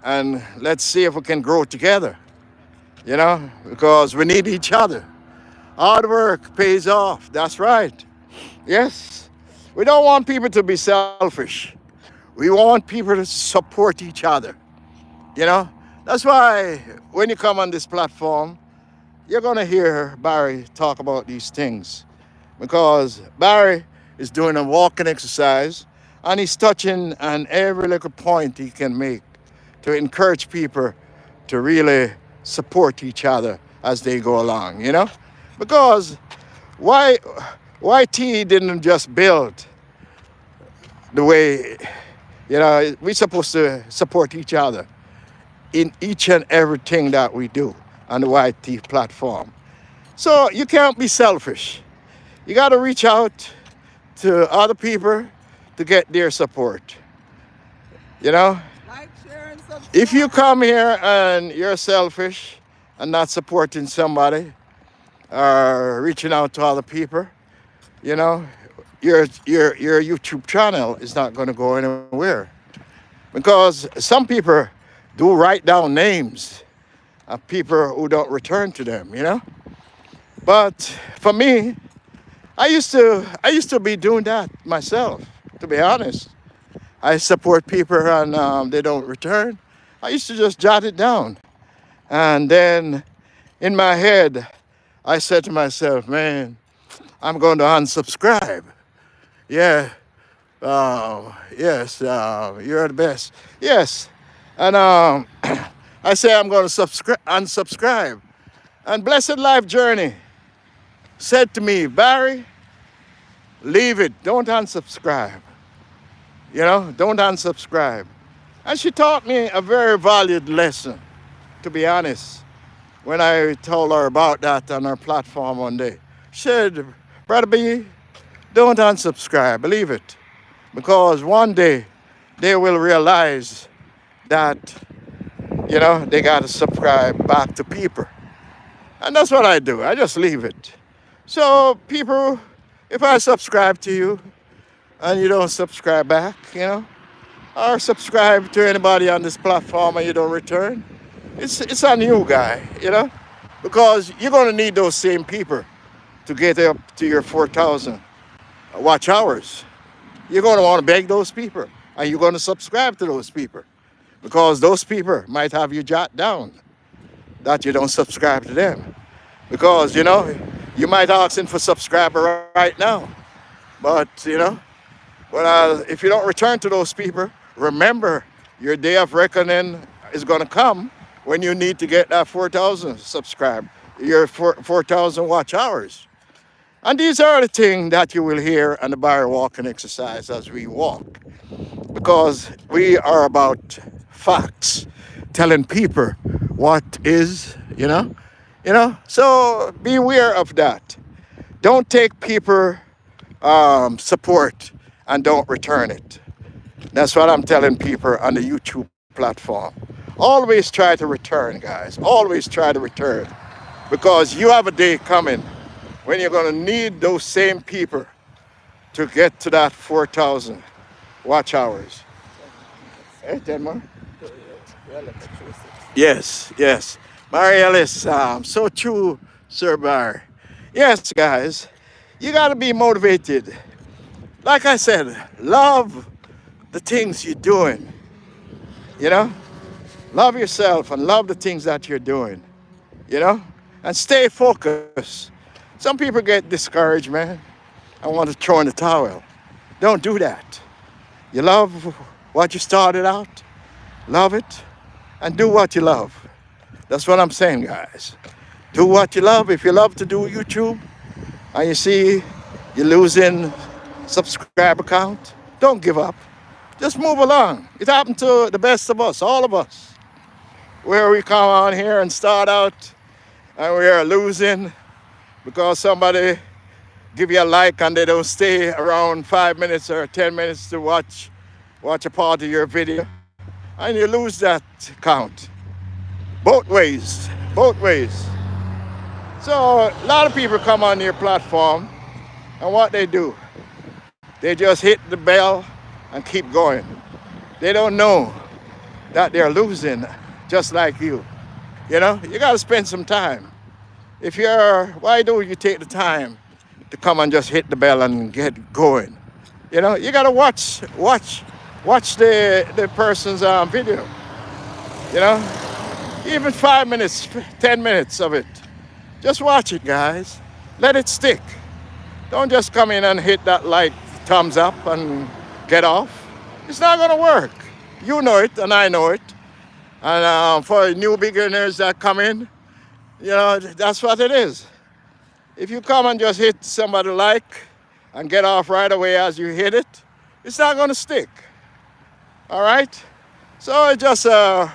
and let's see if we can grow together, because we need each other. Hard work pays off. That's right. Yes. We don't want people to be selfish. We want people to support each other. That's why when you come on this platform, you're going to hear Barry talk about these things, because Barry is doing a walking exercise and he's touching on every little point he can make to encourage people to really support each other as they go along, because YT didn't just build the way, we're supposed to support each other in each and everything that we do on the YT platform. So you can't be selfish. You got to reach out to other people to get their support. Like, share, and subscribe. If you come here and you're selfish and not supporting somebody or reaching out to other people, your YouTube channel is not going to go anywhere. Because some people do write down names of people who don't return to them, But for me, I used to be doing that myself, to be honest. I support people and they don't return. I used to just jot it down. And then in my head, I said to myself, man, I'm going to unsubscribe. Yeah. Yes, you're the best. Yes. And I say I'm going to unsubscribe. And Blessed Life Journey said to me, Barry, leave it. Don't unsubscribe. Don't unsubscribe. And she taught me a very valued lesson, to be honest, when I told her about that on her platform one day. She said, Brother B, don't unsubscribe, believe it. Because one day they will realize that, they got to subscribe back to people. And that's what I do. I just leave it. So, people, if I subscribe to you and you don't subscribe back, or subscribe to anybody on this platform and you don't return, it's on you, guy, because you're going to need those same people to get up to your 4,000 watch hours. You're going to want to beg those people, and you're going to subscribe to those people, because those people might have you jot down that you don't subscribe to them. Because, you might ask them for subscriber right now. But, if you don't return to those people, remember your day of reckoning is going to come when you need to get that 4,000 subscribe, your 4,000 watch hours. And these are the things that you will hear on the Barry Walking Exercise as we walk. Because we are about facts, telling people what is, So be aware of that. Don't take people support and don't return it. That's what I'm telling people on the YouTube platform. Always try to return, guys. Always try to return. Because you have a day coming when you're going to need those same people to get to that 4,000 watch hours. Hey, 10 more? Yes, yes. Mary Ellis, so true, Sir Barry. Yes, guys, you got to be motivated. Like I said, love the things you're doing, Love yourself and love the things that you're doing, And stay focused. Some people get discouraged, man, and want to throw in the towel. Don't do that. You love what you started out, love it, and do what you love. That's what I'm saying, guys. Do what you love. If you love to do YouTube and you see you're losing subscriber count, don't give up. Just move along. It happened to the best of us, all of us, where we come on here and start out and we are losing because somebody give you a like and they don't stay around 5 minutes or 10 minutes to watch a part of your video, and you lose that count. Both ways. So a lot of people come on your platform, and what they do, they just hit the bell and keep going. They don't know that they're losing just like you. You got to spend some time. Why don't you take the time to come and just hit the bell and get going? You got to watch the person's video. Even 5 minutes, 10 minutes of it. Just watch it, guys. Let it stick. Don't just come in and hit that like thumbs up and get off. It's not going to work. You know it, and I know it. And for new beginners that come in, that's what it is. If you come and just hit somebody like and get off right away as you hit it, it's not going to stick. All right? So it's just a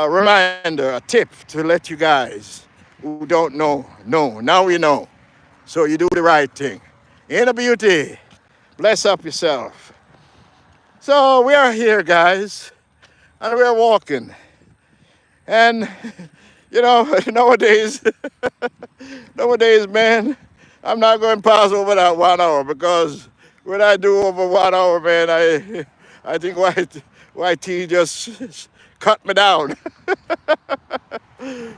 reminder, a tip to let you guys who don't know. Now we know. So you do the right thing. Ain't a beauty. Bless up yourself. So we are here, guys, and we are walking. And, nowadays, man, I'm not going to pass over that 1 hour, because when I do over 1 hour, man, I think YT just cut me down.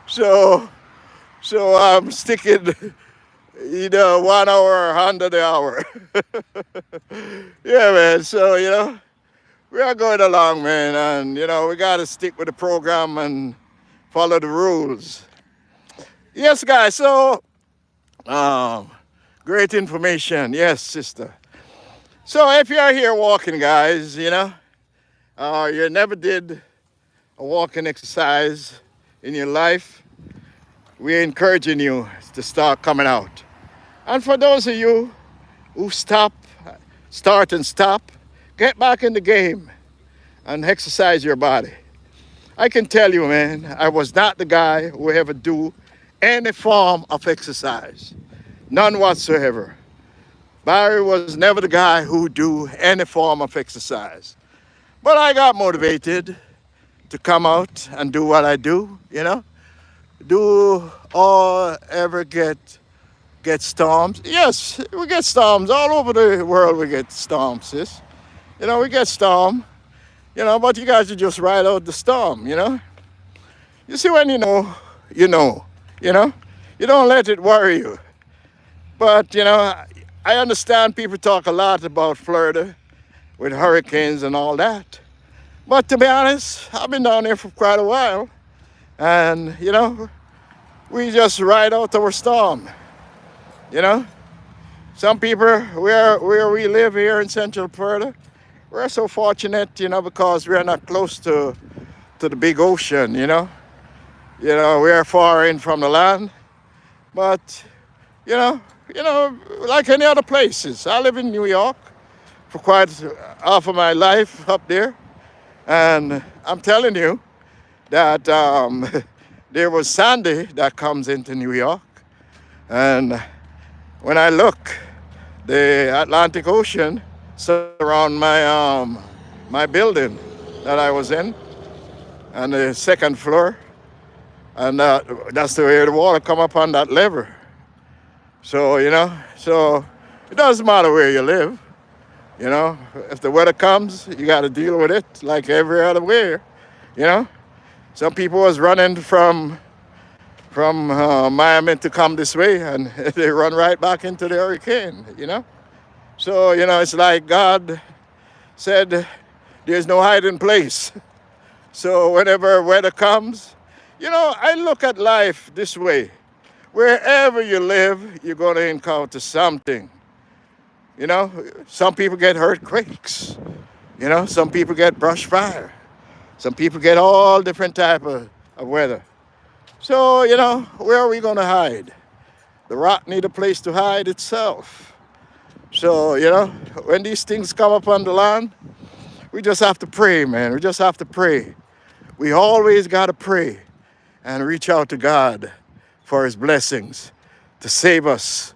So I'm sticking either 1 hour or under the hour. Yeah, man. So, we are going along, man. And, we got to stick with the program and follow the rules. Yes, guys. So, great information. Yes, sister. So if you're here walking, guys, you never did a walking exercise in your life, we're encouraging you to start coming out. And for those of you who start and stop, get back in the game and exercise your body. I can tell you, man, I was not the guy who ever do any form of exercise. None whatsoever. Barry was never the guy who do any form of exercise. But I got motivated to come out and do what I do, you know? Do all ever get storms? Yes, we get storms all over the world. We get storms, sis. You know, we get storm. You know, but you guys should just ride out the storm. You know. You see, when you know, you know. You know. You don't let it worry you. But you know, I understand people talk a lot about Florida with hurricanes and all that. But to be honest, I've been down here for quite a while, and you know, we just ride out our storm. You know, some people where we live here in Central Florida, we're so fortunate, you know, because we're not close to the big ocean. You know, we are far in from the land, but you know, like any other places. I live in New York for quite half of my life up there, and I'm telling you that there was Sandy that comes into New York, and when I look, the Atlantic Ocean surround my building that I was in, on the second floor, and that's the way the water come up on that lever. So you know, so it doesn't matter where you live. You know, if the weather comes, you got to deal with it like every other way. You know, some people was running from Miami to come this way, and they run right back into the hurricane. You know, so you know, it's like God said, "There's no hiding place." So whenever weather comes, you know, I look at life this way. Wherever you live, you're going to encounter something. You know, some people get earthquakes. You know, some people get brush fire. Some people get all different type of weather. So, you know, where are we going to hide? The rock need a place to hide itself. So, you know, when these things come up on the land, we just have to pray, man. We just have to pray. We always got to pray and reach out to God for his blessings to save us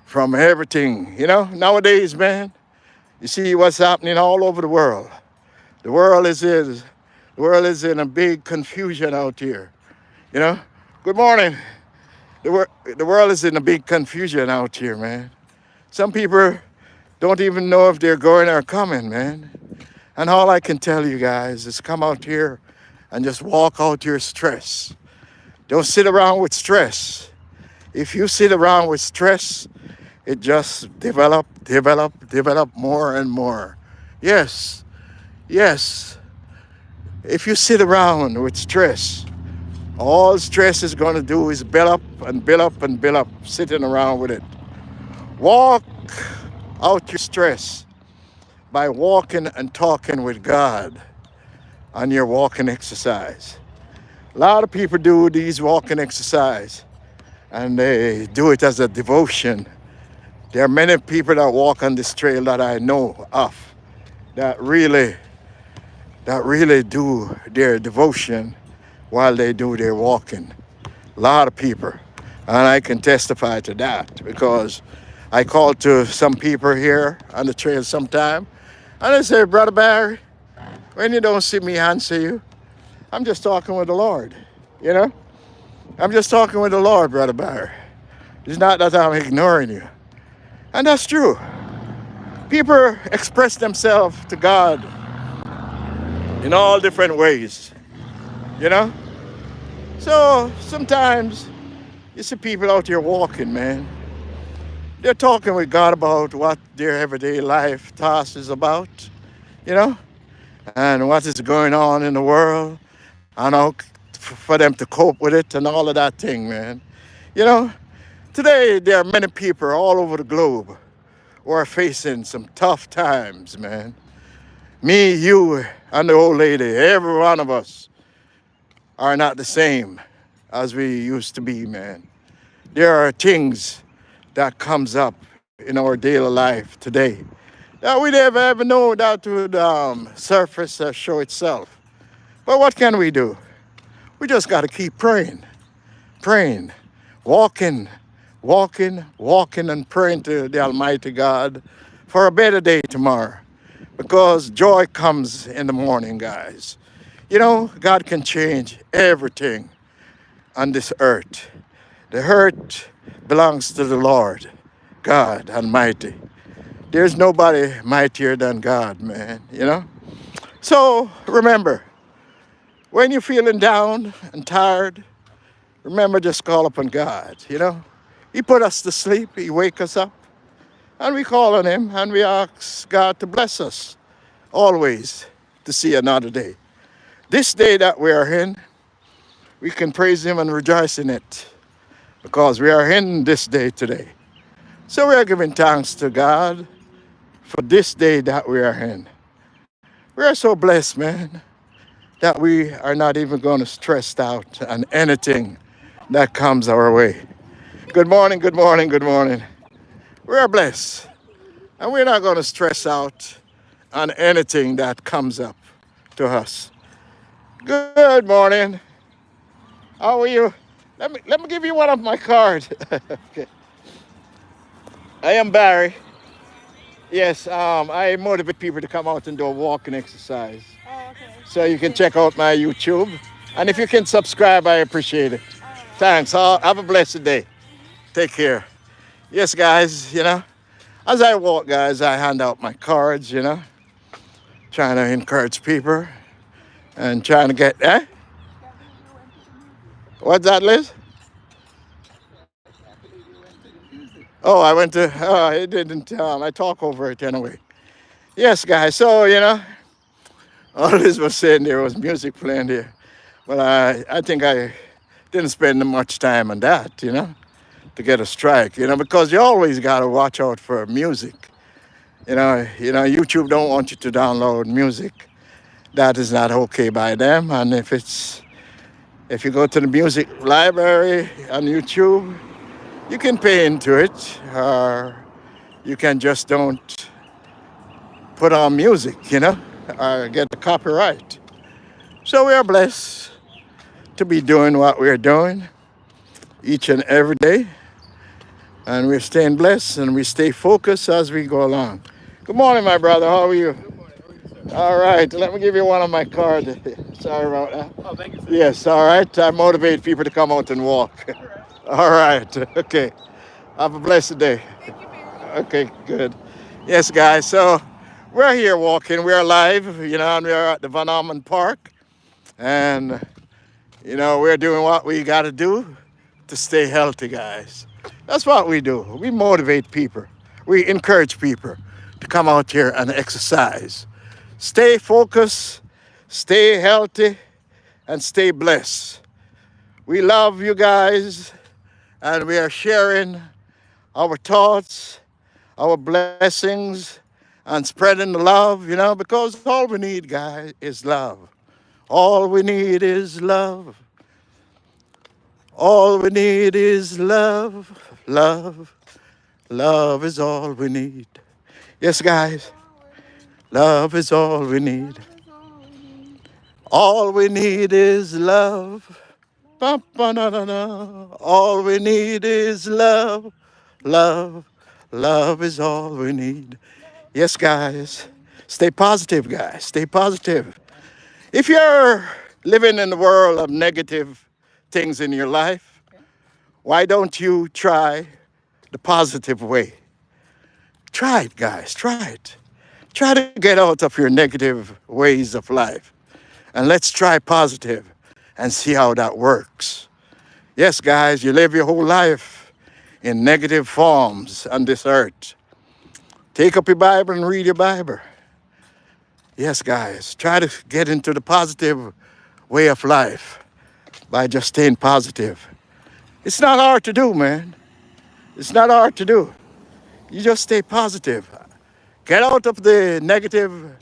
from everything. You know, nowadays, man, you see what's happening all over the world. The world is in a big confusion out here. You know, good morning. The world is in a big confusion out here, man. Some people don't even know if they're going or coming, man. And all I can tell you guys is come out here and just walk out your stress. Don't sit around with stress. If you sit around with stress, it just develop more and more. Yes, yes. If you sit around with stress, all stress is going to do is build up and build up and build up, sitting around with it. Walk out your stress by walking and talking with God on your walking exercise. A lot of people do these walking exercise and they do it as a devotion. There are many people that walk on this trail that I know of that really do their devotion while they do their walking. A lot of people. And I can testify to that because I called to some people here on the trail sometime and they say, Brother Barry, when you don't see me answer you, I'm just talking with the Lord, you know? I'm just talking with the Lord, Brother Barry. It's not that I'm ignoring you. And that's true. People express themselves to God in all different ways, you know? So sometimes you see people out here walking, man. They're talking with God about what their everyday life task is about, you know? And what is going on in the world, and how for them to cope with it and all of that thing, man. You know, today there are many people all over the globe who are facing some tough times, man. Me, you, and the old lady, every one of us are not the same as we used to be, man. There are things that comes up in our daily life today that we never ever know that would surface or show itself. But what can we do? We just got to keep praying, praying, walking, walking and praying to the Almighty God for a better day tomorrow. Because joy comes in the morning, guys. You know, God can change everything on this earth. The earth belongs to the Lord, God Almighty. There's nobody mightier than God, man, you know? So remember, when you're feeling down and tired, remember just call upon God, you know? He put us to sleep, He wake us up, and we call on Him and we ask God to bless us always to see another day. This day that we are in, we can praise Him and rejoice in it because we are in this day today. So we are giving thanks to God for this day that we are in. We are so blessed, man, that we are not even going to stress out on anything that comes our way. Good morning, good morning, good morning. We are blessed, and we're not going to stress out on anything that comes up to us. Good morning. How are you? Let me give you one of my cards. Okay. I am Barry. Yes, I motivate people to come out and do a walking exercise. Oh, okay. So you can check out my YouTube. And if you can subscribe, I appreciate it. Thanks. Have a blessed day. Take care. Yes, guys, you know, as I walk, guys, I hand out my cards, you know, trying to encourage people and trying to get, eh? What's that, Liz? Oh, I went to, oh, it didn't, I talk over it anyway. Yes, guys, so, you know, all Liz was saying there was music playing there. But I think I didn't spend much time on that, you know, to get a strike, you know, because you always got to watch out for music. YouTube don't want you to download music. That is not okay by them. And if you go to the music library on YouTube, you can pay into it, or you can just don't put on music, you know, or get the copyright. So we are blessed to be doing what we're doing each and every day. And we're staying blessed and we stay focused as we go along. Good morning, my brother. How are you? All right. Let me give you one of my cards. Sorry about that. Oh, thank you, sir. Yes, all right. I motivate people to come out and walk. All right. Okay. Have a blessed day. Okay, good. Yes, guys. So we're here walking. We're live, you know, and we're at the Van Orman Park. And, you know, we're doing what we got to do to stay healthy, guys. That's what we do. We motivate people. We encourage people to come out here and exercise. Stay focused, stay healthy, and stay blessed. We love you guys, and we are sharing our thoughts, our blessings, and spreading the love, you know, because all we need, guys, is love. All we need is love. All we need is love, love, love is all we need. Yes, guys, love is all we need. All we need is love. Ba-ba-da-da-da. All we need is love, love, love is all we need. Yes, guys, stay positive, guys, stay positive. If you're living in the world of negative things in your life, why don't you try the positive way? Try it, guys, try it. Try to get out of your negative ways of life. And let's try positive and see how that works. Yes, guys, you live your whole life in negative forms on this earth. Take up your Bible and read your Bible. Yes, guys, try to get into the positive way of life by just staying positive. It's not hard to do, man. It's not hard to do. You just stay positive. Get out of the negative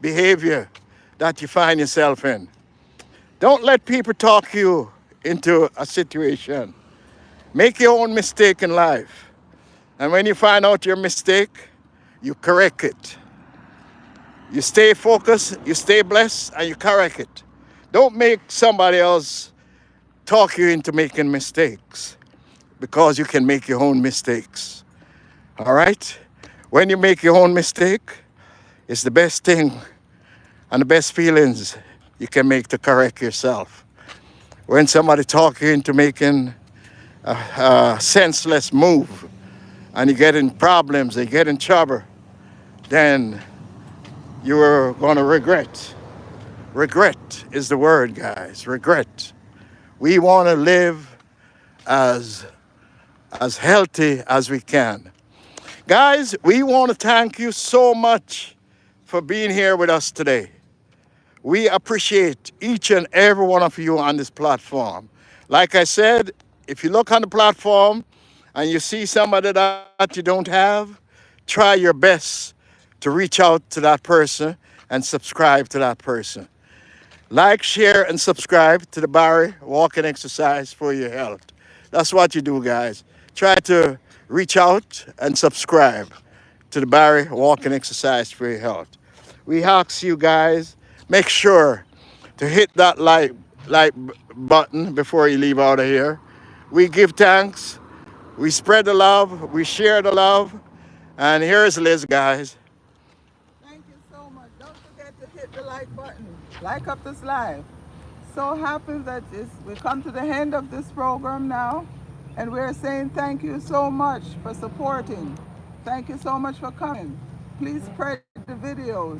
behavior that you find yourself in. Don't let people talk you into a situation. Make your own mistake in life. And when you find out your mistake, you correct it. You stay focused, you stay blessed, and you correct it. Don't make somebody else talk you into making mistakes because you can make your own mistakes. All right? When you make your own mistake, it's the best thing and the best feelings you can make to correct yourself. When somebody talk you into making a senseless move and you get in problems, you get in trouble, then you're going to regret. Regret is the word, guys. Regret. We want to live as healthy as we can. Guys, we want to thank you so much for being here with us today. We appreciate each and every one of you on this platform. Like I said, if you look on the platform and you see somebody that you don't have, try your best to reach out to that person and subscribe to that person. Like, share, and subscribe to the Barry Walking Exercise for Your Health. That's what you do, guys. Try to reach out and subscribe to the Barry Walking Exercise for Your Health. We ask you guys, make sure to hit that like button before you leave out of here. We give thanks, we spread the love, we share the love, and here's Liz, guys. Thank you so much. Don't forget to hit the like button. Like up this live. So happens that we come to the end of this program now, and we're saying thank you so much for supporting. Thank you so much for coming. Please spread the videos,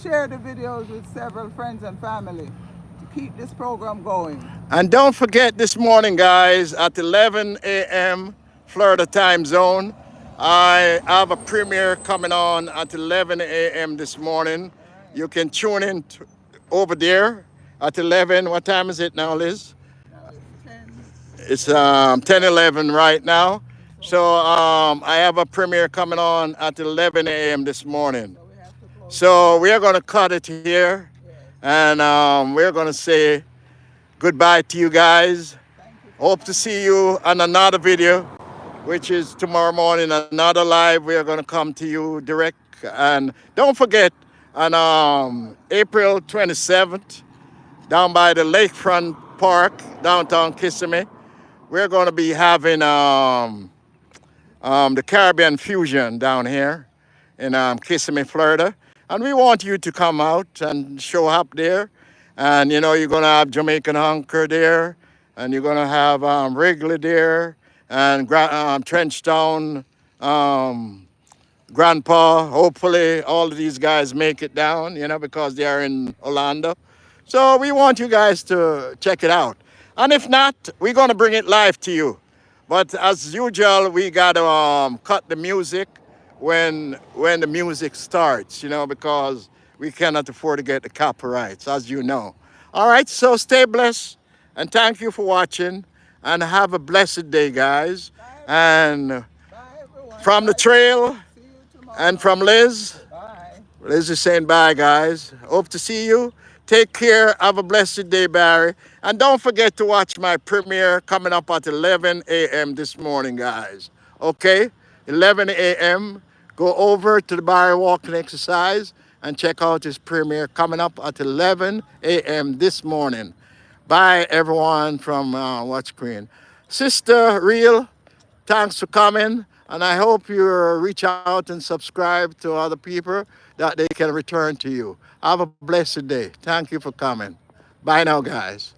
share the videos with several friends and family to keep this program going. And don't forget this morning, guys, at 11 a.m. Florida time zone, I have a premiere coming on at 11 a.m. this morning. You can tune in over there at 11. What time is it now, Liz? It's 10:11 right now. So I have a premiere coming on at 11 a.m. this morning. So we are going to cut it here, and we're going to say goodbye to you guys. Hope to see you on another video, which is tomorrow morning, another live. We are going to come to you direct. And don't forget, on April 27th, down by the Lakefront Park, downtown Kissimmee, we're going to be having the Caribbean Fusion down here in Kissimmee, Florida. And we want you to come out and show up there. And, you know, you're going to have Jamaican Hunker there, and you're going to have Wrigley there, and Trenchtown, Grandpa. Hopefully all of these guys make it down, you know, because they are in Orlando. So we want you guys to check it out. And if not, we're going to bring it live to you. But as usual, we got to cut the music when the music starts, you know, because we cannot afford to get the copyrights, as you know. All right, so stay blessed, and thank you for watching, and have a blessed day, guys. And from the trail and from Liz, Liz is saying bye, guys. Hope to see you. Take care. Have a blessed day, Barry. And don't forget to watch my premiere coming up at 11 a.m. this morning, guys. Okay? 11 a.m. Go over to the Barry Walking Exercise and check out his premiere coming up at 11 a.m. this morning. Bye, everyone from Watch Screen. Sister Real, thanks for coming. And I hope you reach out and subscribe to other people that they can return to you. Have a blessed day. Thank you for coming. Bye now, guys.